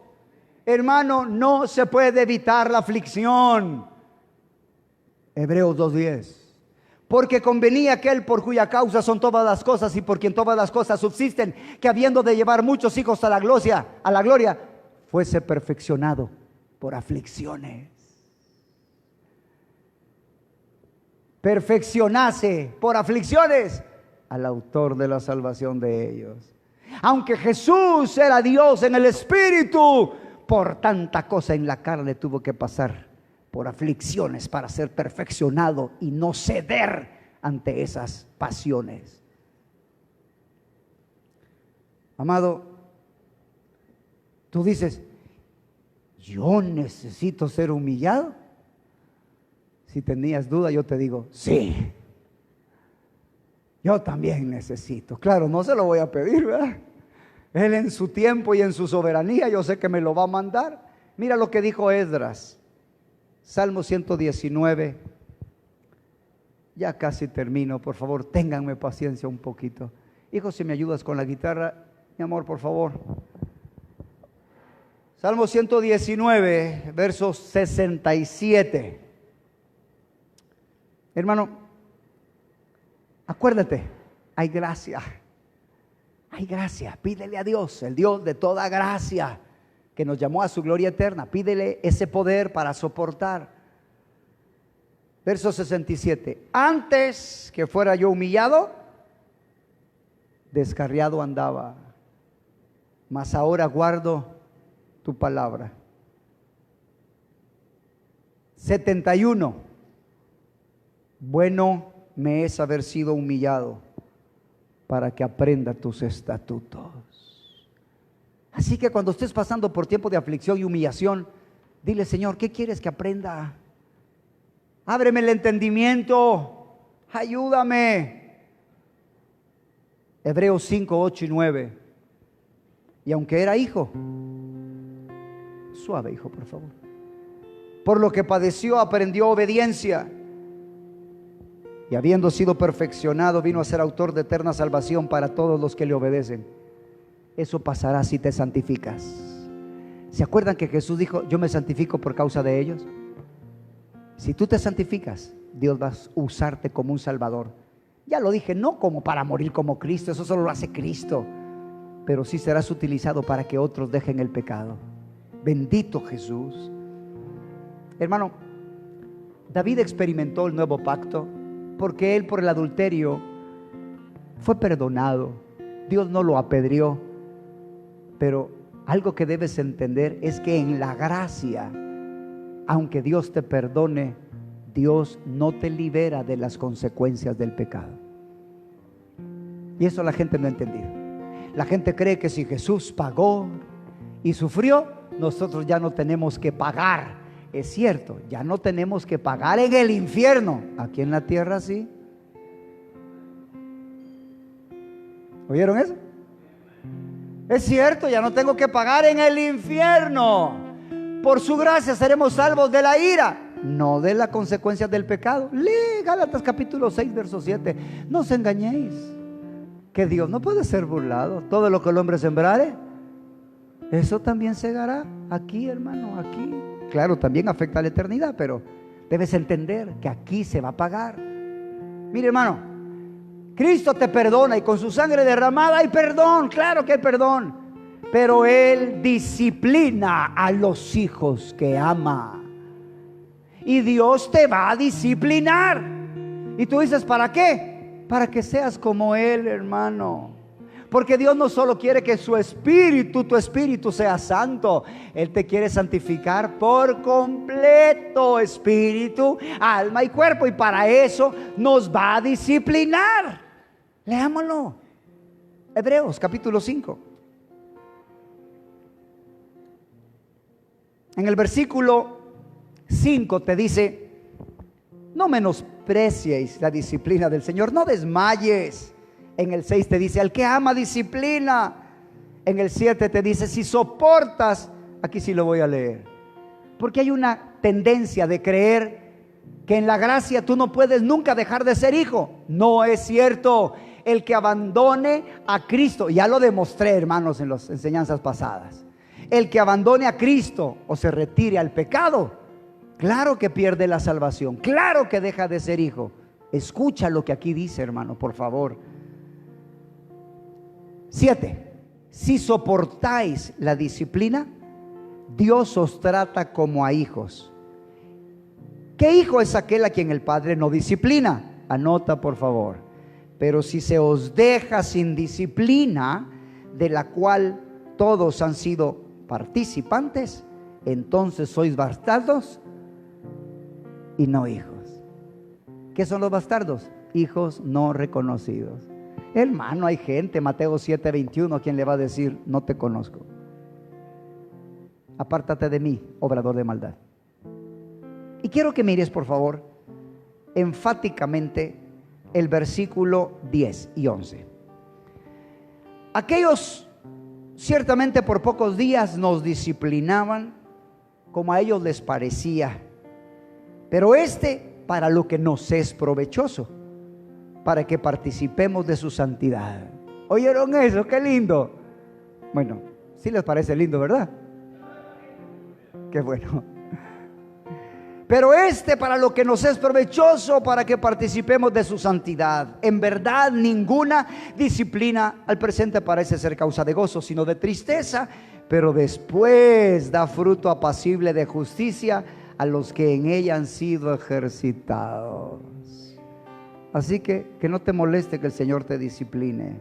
Hermano, no se puede evitar la aflicción. Hebreos 2:10. Porque convenía aquel por cuya causa son todas las cosas y por quien todas las cosas subsisten, que habiendo de llevar muchos hijos a la gloria, fuese perfeccionado por aflicciones. Perfeccionase por aflicciones al autor de la salvación de ellos. Aunque Jesús era Dios en el Espíritu, por tanta cosa en la carne tuvo que pasar por aflicciones para ser perfeccionado y no ceder ante esas pasiones. Amado, tú dices: yo necesito ser humillado. Si tenías duda, yo te digo: sí, yo también necesito. Claro, no se lo voy a pedir, ¿verdad? Él en su tiempo y en su soberanía, yo sé que me lo va a mandar. Mira lo que dijo Esdras, Salmo 119. Ya casi termino, por favor, ténganme paciencia un poquito. Hijo, si me ayudas con la guitarra, mi amor, por favor. Salmo 119, versos 67. Hermano, acuérdate, hay gracia. Hay gracia. Pídele a Dios, el Dios de toda gracia, que nos llamó a su gloria eterna. Pídele ese poder para soportar. Verso 67. Antes que fuera yo humillado, descarriado andaba, mas ahora guardo tu palabra. 71. Bueno me es haber sido humillado para que aprenda tus estatutos. Así que cuando estés pasando por tiempo de aflicción y humillación, dile: Señor, ¿qué quieres que aprenda? Ábreme el entendimiento, ayúdame. Hebreos 5, 8 y 9. Y aunque era hijo, suave hijo, por favor, por lo que padeció aprendió obediencia, y habiendo sido perfeccionado vino a ser autor de eterna salvación para todos los que le obedecen. Eso pasará si te santificas. ¿Se acuerdan que Jesús dijo: yo me santifico por causa de ellos? Si tú te santificas, Dios va a usarte como un salvador. Ya lo dije, no como para morir como Cristo, eso solo lo hace Cristo, pero sí serás utilizado para que otros dejen el pecado. Bendito Jesús. Hermano, David experimentó el nuevo pacto porque él, por el adulterio, fue perdonado. Dios no lo apedreó. Pero algo que debes entender es que en la gracia, aunque Dios te perdone, Dios no te libera de las consecuencias del pecado. Y eso la gente no ha entendido. La gente cree que si Jesús pagó y sufrió, nosotros ya no tenemos que pagar. Es cierto, ya no tenemos que pagar en el infierno. Aquí en la tierra sí. ¿Oyeron eso? Es cierto, ya no tengo que pagar en el infierno. Por su gracia seremos salvos de la ira, no de las consecuencias del pecado. Lee Gálatas capítulo 6, verso 7. No os engañéis, que Dios no puede ser burlado. Todo lo que el hombre sembrare, eso también segará. Aquí, hermano, aquí. Claro, también afecta a la eternidad, pero debes entender que aquí se va a pagar. Mire, hermano, Cristo te perdona y con su sangre derramada hay perdón. Claro que hay perdón, pero Él disciplina a los hijos que ama. Y Dios te va a disciplinar. Y tú dices: ¿para qué? Para que seas como Él, hermano. Porque Dios no solo quiere que su espíritu, tu espíritu sea santo. Él te quiere santificar por completo, espíritu, alma y cuerpo. Y para eso nos va a disciplinar. Leámoslo. Hebreos capítulo 5. En el versículo 5 te dice: no menospreciéis la disciplina del Señor, no desmayes. En el 6 te dice: al que ama disciplina. En el 7 te dice: si soportas. Aquí sí lo voy a leer, porque hay una tendencia de creer que en la gracia tú no puedes nunca dejar de ser hijo. No es cierto. El que abandone a Cristo, ya lo demostré, hermanos, en las enseñanzas pasadas. El que abandone a Cristo o se retire al pecado, claro que pierde la salvación, claro que deja de ser hijo. Escucha lo que aquí dice, hermano, por favor. 7. Si soportáis la disciplina, Dios os trata como a hijos. ¿Qué hijo es aquel a quien el Padre no disciplina? Anota, por favor. Pero si se os deja sin disciplina, de la cual todos han sido participantes, entonces sois bastardos y no hijos. ¿Qué son los bastardos? Hijos no reconocidos. Hermano, hay gente, Mateo 7:21, a quien le va a decir: no te conozco, apártate de mí, obrador de maldad. Y quiero que mires, por favor, enfáticamente el versículo 10 y 11. Aquellos ciertamente por pocos días nos disciplinaban como a ellos les parecía, pero para lo que nos es provechoso, para que participemos de su santidad. ¿Oyeron eso? ¡Qué lindo! Bueno, sí les parece lindo, ¿verdad? ¡Qué bueno! Pero para lo que nos es provechoso, para que participemos de su santidad. En verdad, ninguna disciplina al presente parece ser causa de gozo, sino de tristeza, pero después da fruto apacible de justicia a los que en ella han sido ejercitados. Así que no te moleste que el Señor te discipline.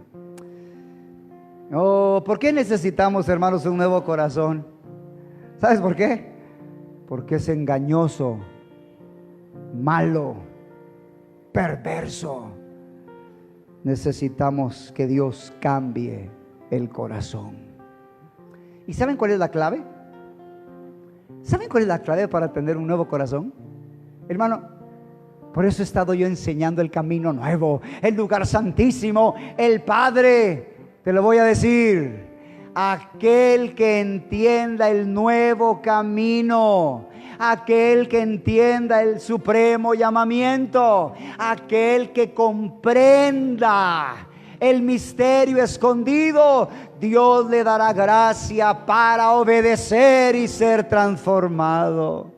Oh, ¿por qué necesitamos, hermanos, un nuevo corazón? ¿Sabes por qué? Porque es engañoso, malo, perverso. Necesitamos que Dios cambie el corazón. ¿Y saben cuál es la clave? ¿Saben cuál es la clave para tener un nuevo corazón? Hermano, por eso he estado yo enseñando el camino nuevo, el lugar santísimo, el Padre. Te lo voy a decir: aquel que entienda el nuevo camino, aquel que entienda el supremo llamamiento, aquel que comprenda el misterio escondido, Dios le dará gracia para obedecer y ser transformado.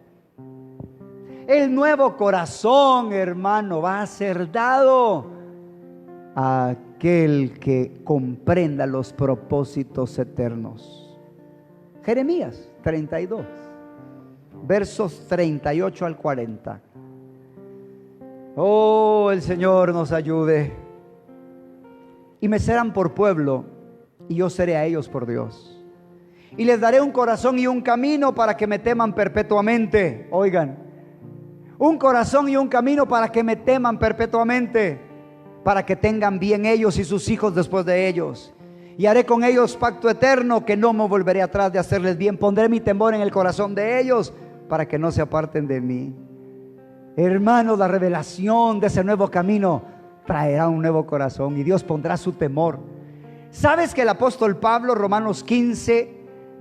El nuevo corazón, hermano, va a ser dado a aquel que comprenda los propósitos eternos. Jeremías 32, versos 38 al 40. Oh, el Señor nos ayude. Y me serán por pueblo, y yo seré a ellos por Dios. Y les daré un corazón y un camino para que me teman perpetuamente. Oigan, un corazón y un camino para que me teman perpetuamente, para que tengan bien ellos y sus hijos después de ellos. Y haré con ellos pacto eterno, que no me volveré atrás de hacerles bien. Pondré mi temor en el corazón de ellos, para que no se aparten de mí. Hermanos, la revelación de ese nuevo camino traerá un nuevo corazón, y Dios pondrá su temor. ¿Sabes que el apóstol Pablo, Romanos 15,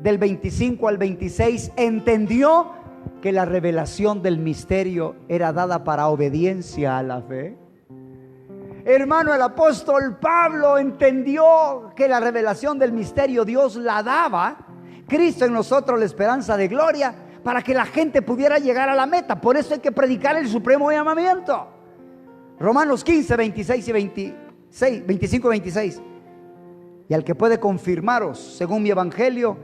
del 25 al 26, entendió que la revelación del misterio era dada para obediencia a la fe? Hermano, el apóstol Pablo entendió que la revelación del misterio Dios la daba, Cristo en nosotros la esperanza de gloria, para que la gente pudiera llegar a la meta. Por eso hay que predicar el supremo llamamiento. Romanos 15, 26 y 26, 25 y 26. Y al que puede confirmaros según mi evangelio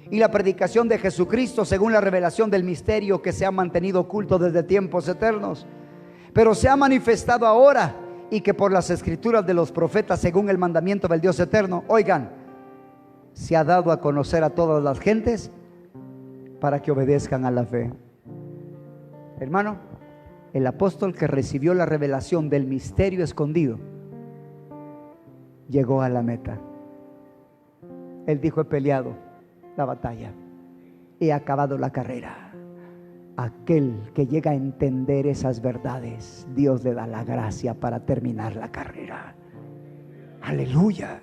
y la predicación de Jesucristo según la revelación del misterio que se ha mantenido oculto desde tiempos eternos, pero se ha manifestado ahora, y que por las escrituras de los profetas según el mandamiento del Dios eterno, oigan, se ha dado a conocer a todas las gentes para que obedezcan a la fe. Hermano, el apóstol que recibió la revelación del misterio escondido llegó a la meta. Él dijo: he peleado la batalla, he acabado la carrera. Aquel que llega a entender esas verdades, Dios le da la gracia para terminar la carrera. Aleluya.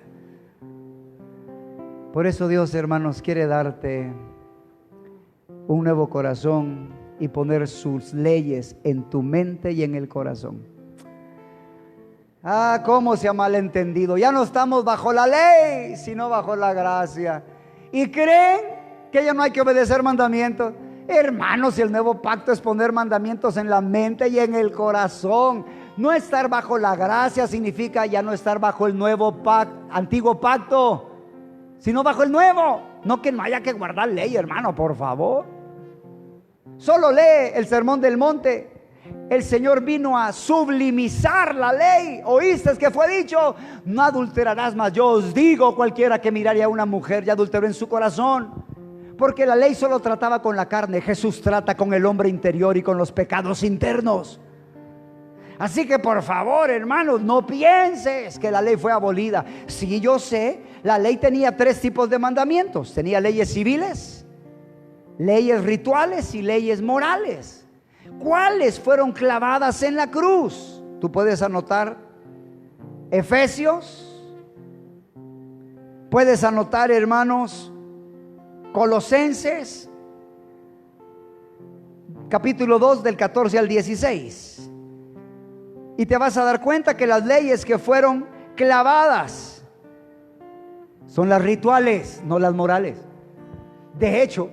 Por eso Dios, hermanos, quiere darte un nuevo corazón y poner sus leyes en tu mente y en el corazón. Ah, cómo se ha malentendido. Ya no estamos bajo la ley, sino bajo la gracia. Y creen que ya no hay que obedecer mandamientos. Hermanos, el nuevo pacto es poner mandamientos en la mente y en el corazón. No estar bajo la gracia significa ya no estar bajo el nuevo antiguo pacto, sino bajo el nuevo. No que no haya que guardar ley, hermano, por favor. Solo lee el Sermón del Monte. El Señor vino a sublimizar la ley. ¿Oíste que fue dicho? No adulterarás, mas yo os digo: cualquiera que mirare a una mujer ya adulteró en su corazón. Porque la ley solo trataba con la carne. Jesús trata con el hombre interior y con los pecados internos. Así que por favor, hermanos, no pienses que la ley fue abolida. Sí, yo sé, la ley tenía 3 tipos de mandamientos. Tenía leyes civiles, leyes rituales y leyes morales. ¿Cuáles fueron clavadas en la cruz? Tú puedes anotar Efesios, puedes anotar, hermanos, Colosenses, capítulo 2, del 14 al 16. Y te vas a dar cuenta que las leyes que fueron clavadas son las rituales, no las morales. De hecho,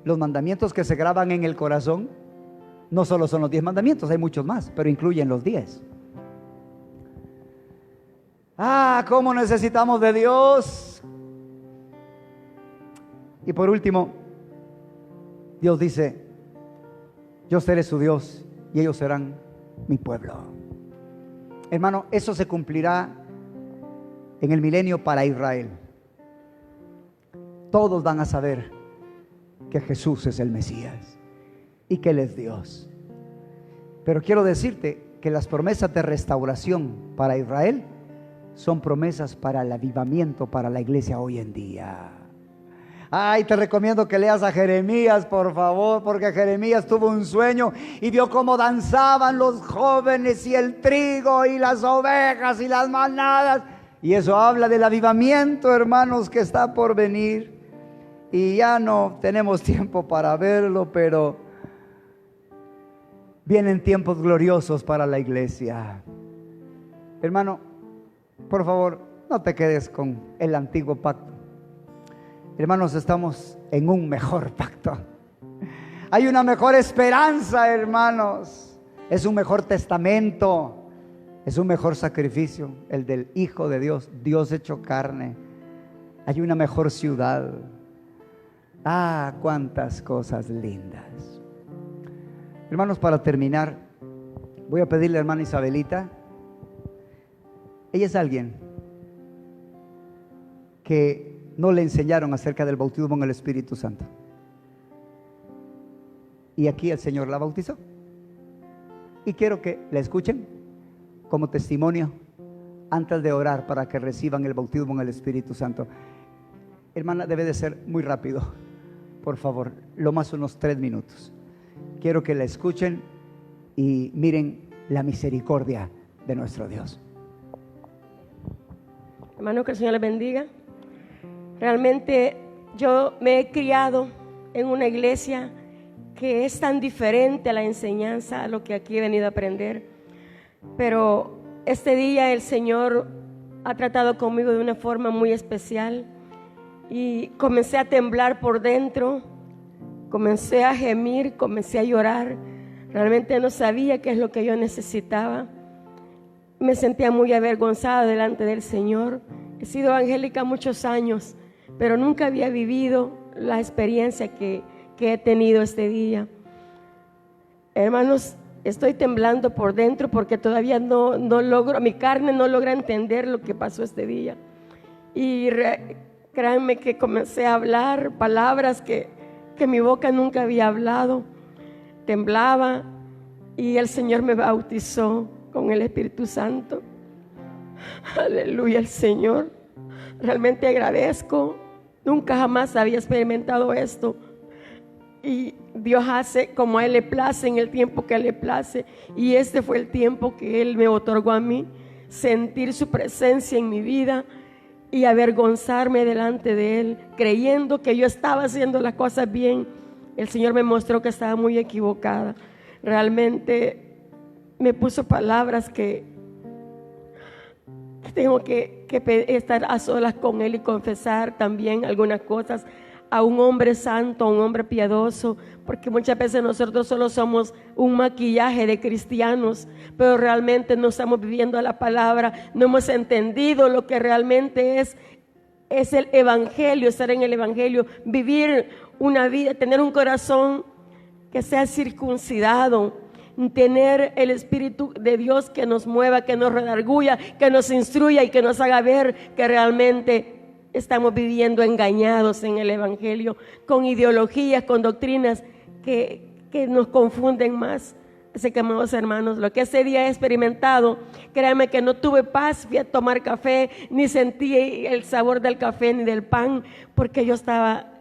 los mandamientos que se graban en el corazón no solo son los 10 mandamientos, hay muchos más, pero incluyen los 10. Ah, cómo necesitamos de Dios. Y por último, Dios dice: yo seré su Dios y ellos serán mi pueblo. Hermano, eso se cumplirá en el milenio para Israel. todos van a saber que Jesús es el Mesías y que Él es Dios. Pero quiero decirte que las promesas de restauración para Israel son promesas para el avivamiento, para la iglesia hoy en día. Ay, te recomiendo que leas a Jeremías, por favor, porque Jeremías tuvo un sueño y vio cómo danzaban los jóvenes y el trigo y las ovejas y las manadas. Y eso habla del avivamiento, hermanos, que está por venir. Y ya no tenemos tiempo para verlo, pero vienen tiempos gloriosos para la iglesia. Hermano, por favor, no te quedes con el antiguo pacto. Hermanos, estamos en un mejor pacto. Hay una mejor esperanza, hermanos. Es un mejor testamento. Es un mejor sacrificio, el del Hijo de Dios, Dios hecho carne. Hay una mejor ciudad. Ah, cuántas cosas lindas. Hermanos, para terminar, voy a pedirle a la hermana Isabelita. Ella es alguien que no le enseñaron acerca del bautismo en el Espíritu Santo. Y aquí el Señor la bautizó. Y quiero que la escuchen como testimonio antes de orar para que reciban el bautismo en el Espíritu Santo. Hermana, debe de ser muy rápido. Por favor, lo más unos 3 minutos. Quiero que la escuchen y miren la misericordia de nuestro Dios. Hermano, que el Señor les bendiga. Realmente yo me he criado en una iglesia que es tan diferente a la enseñanza, a lo que aquí he venido a aprender. Pero este día el Señor ha tratado conmigo de una forma muy especial y comencé a temblar por dentro, comencé a gemir, comencé a llorar. Realmente no sabía qué es lo que yo necesitaba. Me sentía muy avergonzada delante del Señor. He sido evangélica muchos años, pero nunca había vivido la experiencia que he tenido este día. Hermanos, estoy temblando por dentro porque todavía no logro, mi carne no logra entender lo que pasó este día. Y créanme que comencé a hablar palabras que mi boca nunca había hablado. Temblaba y el Señor me bautizó con el Espíritu Santo. Aleluya al Señor. Realmente agradezco. Nunca jamás había experimentado esto. Y Dios hace como a Él le place en el tiempo que a Él le place. Y este fue el tiempo que Él me otorgó a mí. Sentir su presencia en mi vida y avergonzarme delante de Él, creyendo que yo estaba haciendo las cosas bien. El Señor me mostró que estaba muy equivocada. Realmente me puso palabras que tengo que estar a solas con Él y confesar también algunas cosas a un hombre santo, a un hombre piadoso, porque muchas veces nosotros solo somos un maquillaje de cristianos, pero realmente no estamos viviendo la palabra, no hemos entendido lo que realmente es el evangelio, estar en el evangelio, vivir una vida, tener un corazón que sea circuncidado, tener el Espíritu de Dios que nos mueva, que nos redarguya, que nos instruya y que nos haga ver que realmente estamos viviendo engañados en el evangelio, con ideologías, con doctrinas que nos confunden más. Así que, amados hermanos, lo que ese día he experimentado, créanme que no tuve paz, fui a tomar café, ni sentí el sabor del café ni del pan, porque yo estaba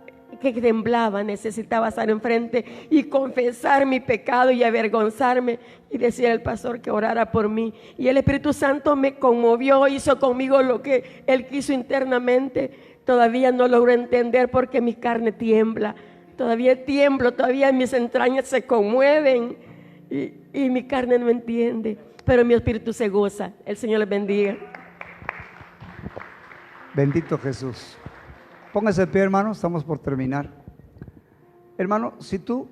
que temblaba, necesitaba estar enfrente y confesar mi pecado y avergonzarme y decir al pastor que orara por mí. Y el Espíritu Santo me conmovió, hizo conmigo lo que Él quiso internamente. Todavía no logro entender porque mi carne tiembla, todavía tiemblo, todavía mis entrañas se conmueven y mi carne no entiende, pero mi espíritu se goza. El Señor les bendiga. Bendito Jesús. Póngase de pie, hermano, estamos por terminar. Hermano, si tú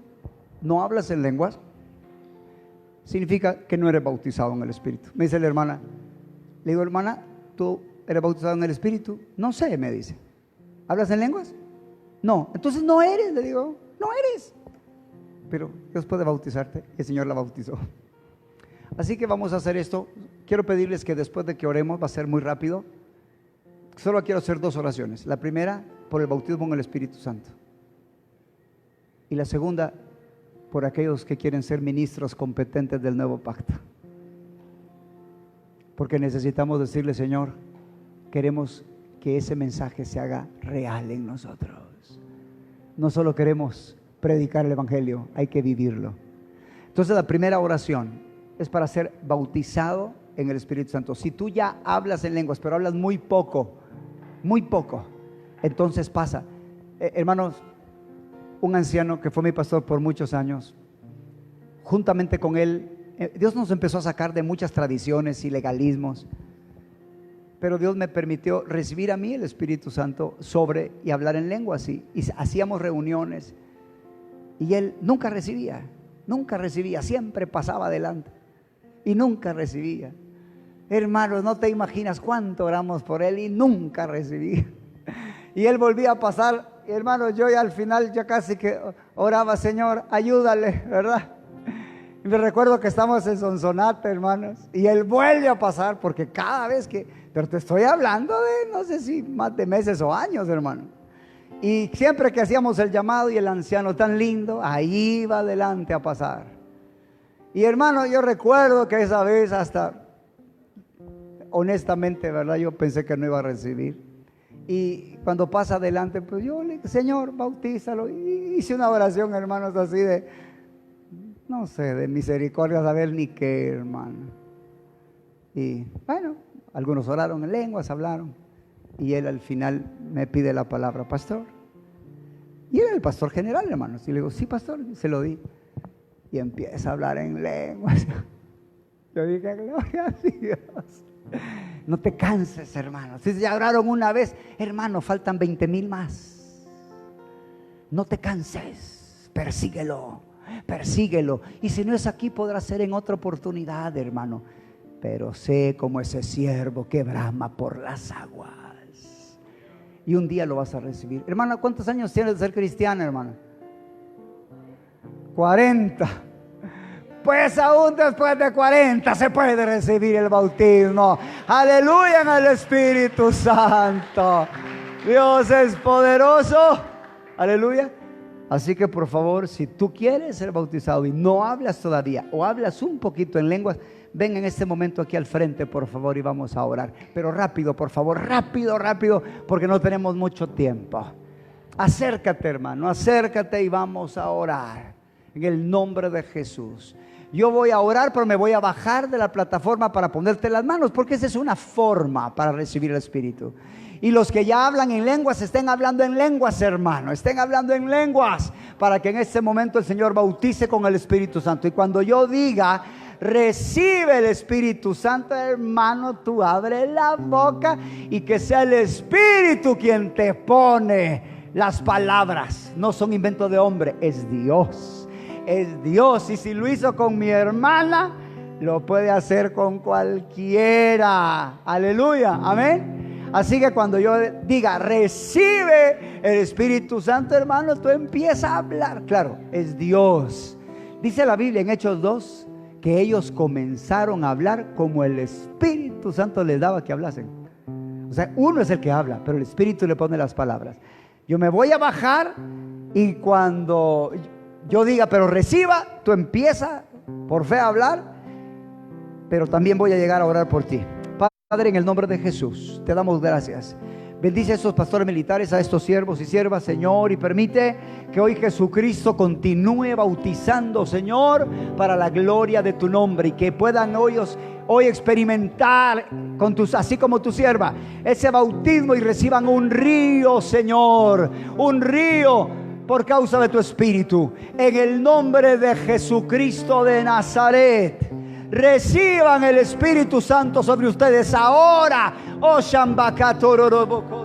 no hablas en lenguas, significa que no eres bautizado en el Espíritu. Me dice la hermana, le digo, hermana, ¿tú eres bautizado en el Espíritu? No sé, me dice. ¿Hablas en lenguas? No, entonces no eres, le digo, no eres. Pero Dios puede bautizarte, el Señor la bautizó. Así que vamos a hacer esto. Quiero pedirles que después de que oremos, va a ser muy rápido, Solo quiero hacer dos oraciones. La primera, por el bautismo en el Espíritu Santo. Y la segunda, por aquellos que quieren ser ministros competentes del nuevo pacto. Porque necesitamos decirle, Señor, queremos que ese mensaje se haga real en nosotros. No solo queremos predicar el Evangelio, hay que vivirlo. Entonces la primera oración es para ser bautizado en el Espíritu Santo. Si tú ya hablas en lenguas, pero hablas muy poco, entonces pasa. Hermanos, un anciano que fue mi pastor por muchos años, juntamente con él, Dios nos empezó a sacar de muchas tradiciones y legalismos, pero Dios me permitió recibir a mí el Espíritu Santo y hablar en lenguas, y hacíamos reuniones, y él nunca recibía, siempre pasaba adelante, y nunca recibía. Hermanos, no te imaginas cuánto oramos por él, y nunca recibía, y él volvía a pasar. Hermanos, yo ya al final, ya casi que oraba, Señor, ayúdale, ¿verdad? Y me recuerdo que estamos en Sonsonate, hermanos, y él vuelve a pasar, porque cada vez que, pero te estoy hablando de, no sé si más de meses o años, hermano. Y siempre que hacíamos el llamado y el anciano tan lindo, ahí iba adelante a pasar. Y hermano, yo recuerdo que esa vez hasta, honestamente, ¿verdad? Yo pensé que no iba a recibir. Y cuando pasa adelante, pues yo le dije, Señor, bautízalo. Y hice una oración, hermanos, así de, no sé, de misericordia, saber ni qué, hermano. Y bueno, algunos oraron en lenguas, hablaron. Y él al final me pide la palabra, pastor. Y era el pastor general, hermanos. Y le digo, sí, pastor, y se lo di. Y empieza a hablar en lenguas. Yo dije, gloria a Dios. No te canses, hermano. Si ya oraron una vez, hermano, faltan 20,000 más. No te canses, persíguelo. Y si no es aquí, podrá ser en otra oportunidad, hermano. Pero sé como ese siervo que brama por las aguas. Y un día lo vas a recibir. Hermana, ¿cuántos años tienes de ser cristiana, hermana? 40. Pues aún después de 40 se puede recibir el bautismo. Aleluya en el Espíritu Santo. Dios es poderoso. Aleluya. Así que por favor, si tú quieres ser bautizado y no hablas todavía, o hablas un poquito en lenguas, ven en este momento aquí al frente, por favor, y vamos a orar. Pero rápido, por favor, rápido, porque no tenemos mucho tiempo. Acércate, hermano, acércate y vamos a orar en el nombre de Jesús. Yo voy a orar, pero me voy a bajar de la plataforma para ponerte las manos, porque esa es una forma para recibir el Espíritu. Y los que ya hablan en lenguas, estén hablando en lenguas, hermano, estén hablando en lenguas, para que en este momento el Señor bautice con el Espíritu Santo. Y cuando yo diga, recibe el Espíritu Santo, hermano, tú abre la boca y que sea el Espíritu quien te pone las palabras. No son inventos de hombre, es Dios. Es Dios. Y si lo hizo con mi hermana, lo puede hacer con cualquiera. Aleluya, amén. Así que cuando yo diga, recibe el Espíritu Santo, hermano, tú empiezas a hablar. Claro, es Dios. Dice la Biblia en Hechos 2, que ellos comenzaron a hablar como el Espíritu Santo les daba que hablasen. O sea, uno es el que habla, pero el Espíritu le pone las palabras. Yo me voy a bajar y cuando yo diga, pero reciba, tú empiezas por fe a hablar, pero también voy a llegar a orar por ti. Padre, en el nombre de Jesús, te damos gracias. Bendice a estos pastores militares, a estos siervos y siervas, Señor, y permite que hoy Jesucristo continúe bautizando, Señor, para la gloria de tu nombre, y que puedan hoy experimentar así como tu sierva, ese bautismo, y reciban un río, Señor, un río por causa de tu Espíritu. En el nombre de Jesucristo de Nazaret, reciban el Espíritu Santo sobre ustedes ahora. Oh, Shambakatororoboko.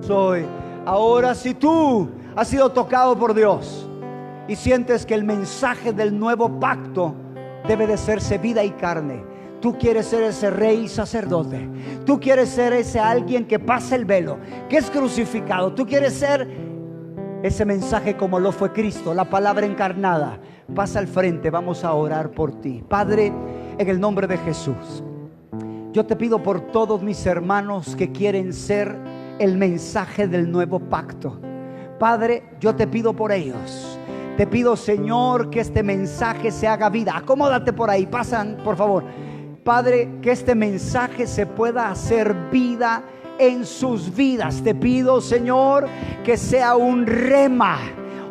soy. Ahora, si tú has sido tocado por Dios y sientes que el mensaje del nuevo pacto debe de serse vida y carne, tú quieres ser ese rey y sacerdote, tú quieres ser ese alguien que pasa el velo, que es crucificado, tú quieres ser ese mensaje como lo fue Cristo, la palabra encarnada, pasa al frente, vamos a orar por ti. Padre, en el nombre de Jesús, yo te pido por todos mis hermanos que quieren ser el mensaje del nuevo pacto. Padre, yo te pido por ellos. Te pido, Señor, que este mensaje se haga vida. Acomódate por ahí, pasan, por favor. Padre, que este mensaje se pueda hacer vida en sus vidas. Te pido, Señor, que sea un rema.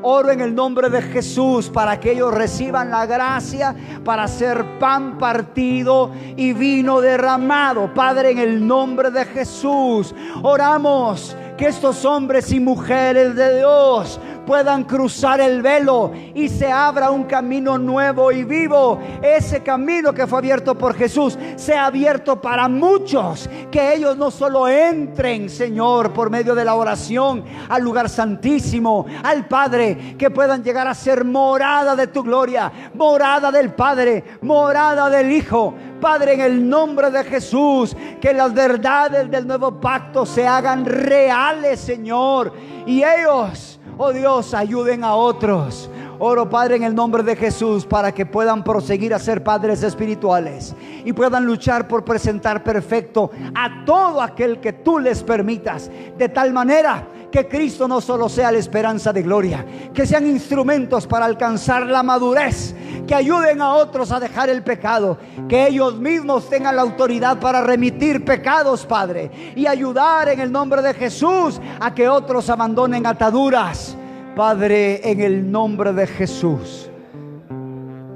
Oro en el nombre de Jesús para que ellos reciban la gracia para hacer pan partido y vino derramado. Padre, en el nombre de Jesús, oramos que estos hombres y mujeres de Dios puedan cruzar el velo y se abra un camino nuevo y vivo. Ese camino que fue abierto por Jesús sea abierto para muchos, que ellos no solo entren, Señor, por medio de la oración al lugar santísimo, al Padre, que puedan llegar a ser morada de tu gloria, morada del Padre, morada del Hijo. Padre, en el nombre de Jesús, que las verdades del nuevo pacto se hagan reales, Señor, y ellos, oh Dios, ayuden a otros. Oro, Padre, en el nombre de Jesús, para que puedan proseguir a ser padres espirituales y puedan luchar por presentar perfecto a todo aquel que tú les permitas, de tal manera que Cristo no solo sea la esperanza de gloria, que sean instrumentos para alcanzar la madurez, que ayuden a otros a dejar el pecado, que ellos mismos tengan la autoridad para remitir pecados, Padre, y ayudar en el nombre de Jesús a que otros abandonen ataduras. Padre, en el nombre de Jesús,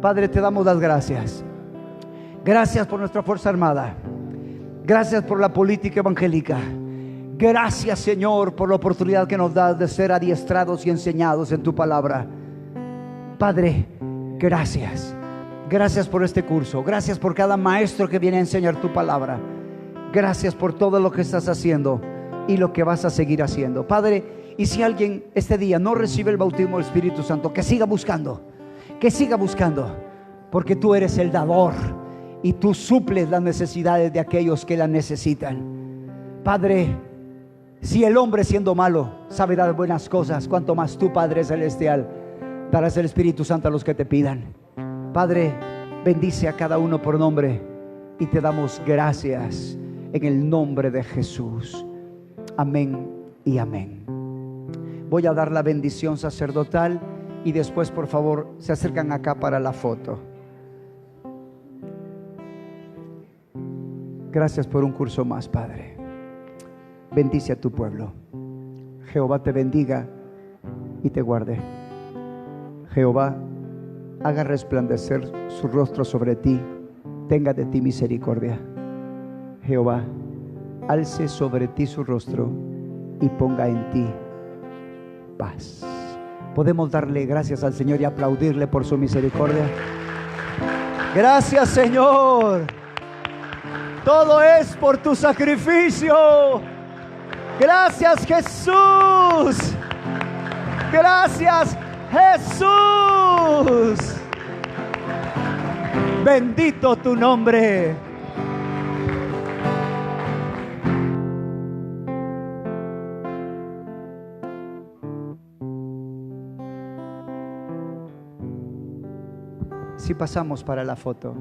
Padre, te damos las gracias. Gracias por nuestra Fuerza Armada. Gracias por la política evangélica. Gracias, Señor, por la oportunidad que nos das de ser adiestrados y enseñados en tu palabra. Padre, gracias. Gracias por este curso. Gracias por cada maestro que viene a enseñar tu palabra. Gracias por todo lo que estás haciendo y lo que vas a seguir haciendo. Padre, y si alguien este día no recibe el bautismo del Espíritu Santo, que siga buscando, porque tú eres el dador y tú suples las necesidades de aquellos que la necesitan. Padre, si el hombre, siendo malo, sabe dar buenas cosas, cuanto más tú, Padre celestial, darás el Espíritu Santo a los que te pidan. Padre, bendice a cada uno por nombre y te damos gracias en el nombre de Jesús. Amén y amén. Voy a dar la bendición sacerdotal y después, por favor, se acercan acá para la foto. Gracias por un curso más, Padre. Bendice a tu pueblo. Jehová te bendiga y te guarde. Jehová haga resplandecer su rostro sobre ti, tenga de ti misericordia. Jehová alce sobre ti su rostro y ponga en ti paz. Podemos darle gracias al Señor y aplaudirle por su misericordia. Gracias, Señor. Todo es por tu sacrificio. Gracias, Jesús. Gracias, Jesús. Bendito tu nombre. Si pasamos para la foto.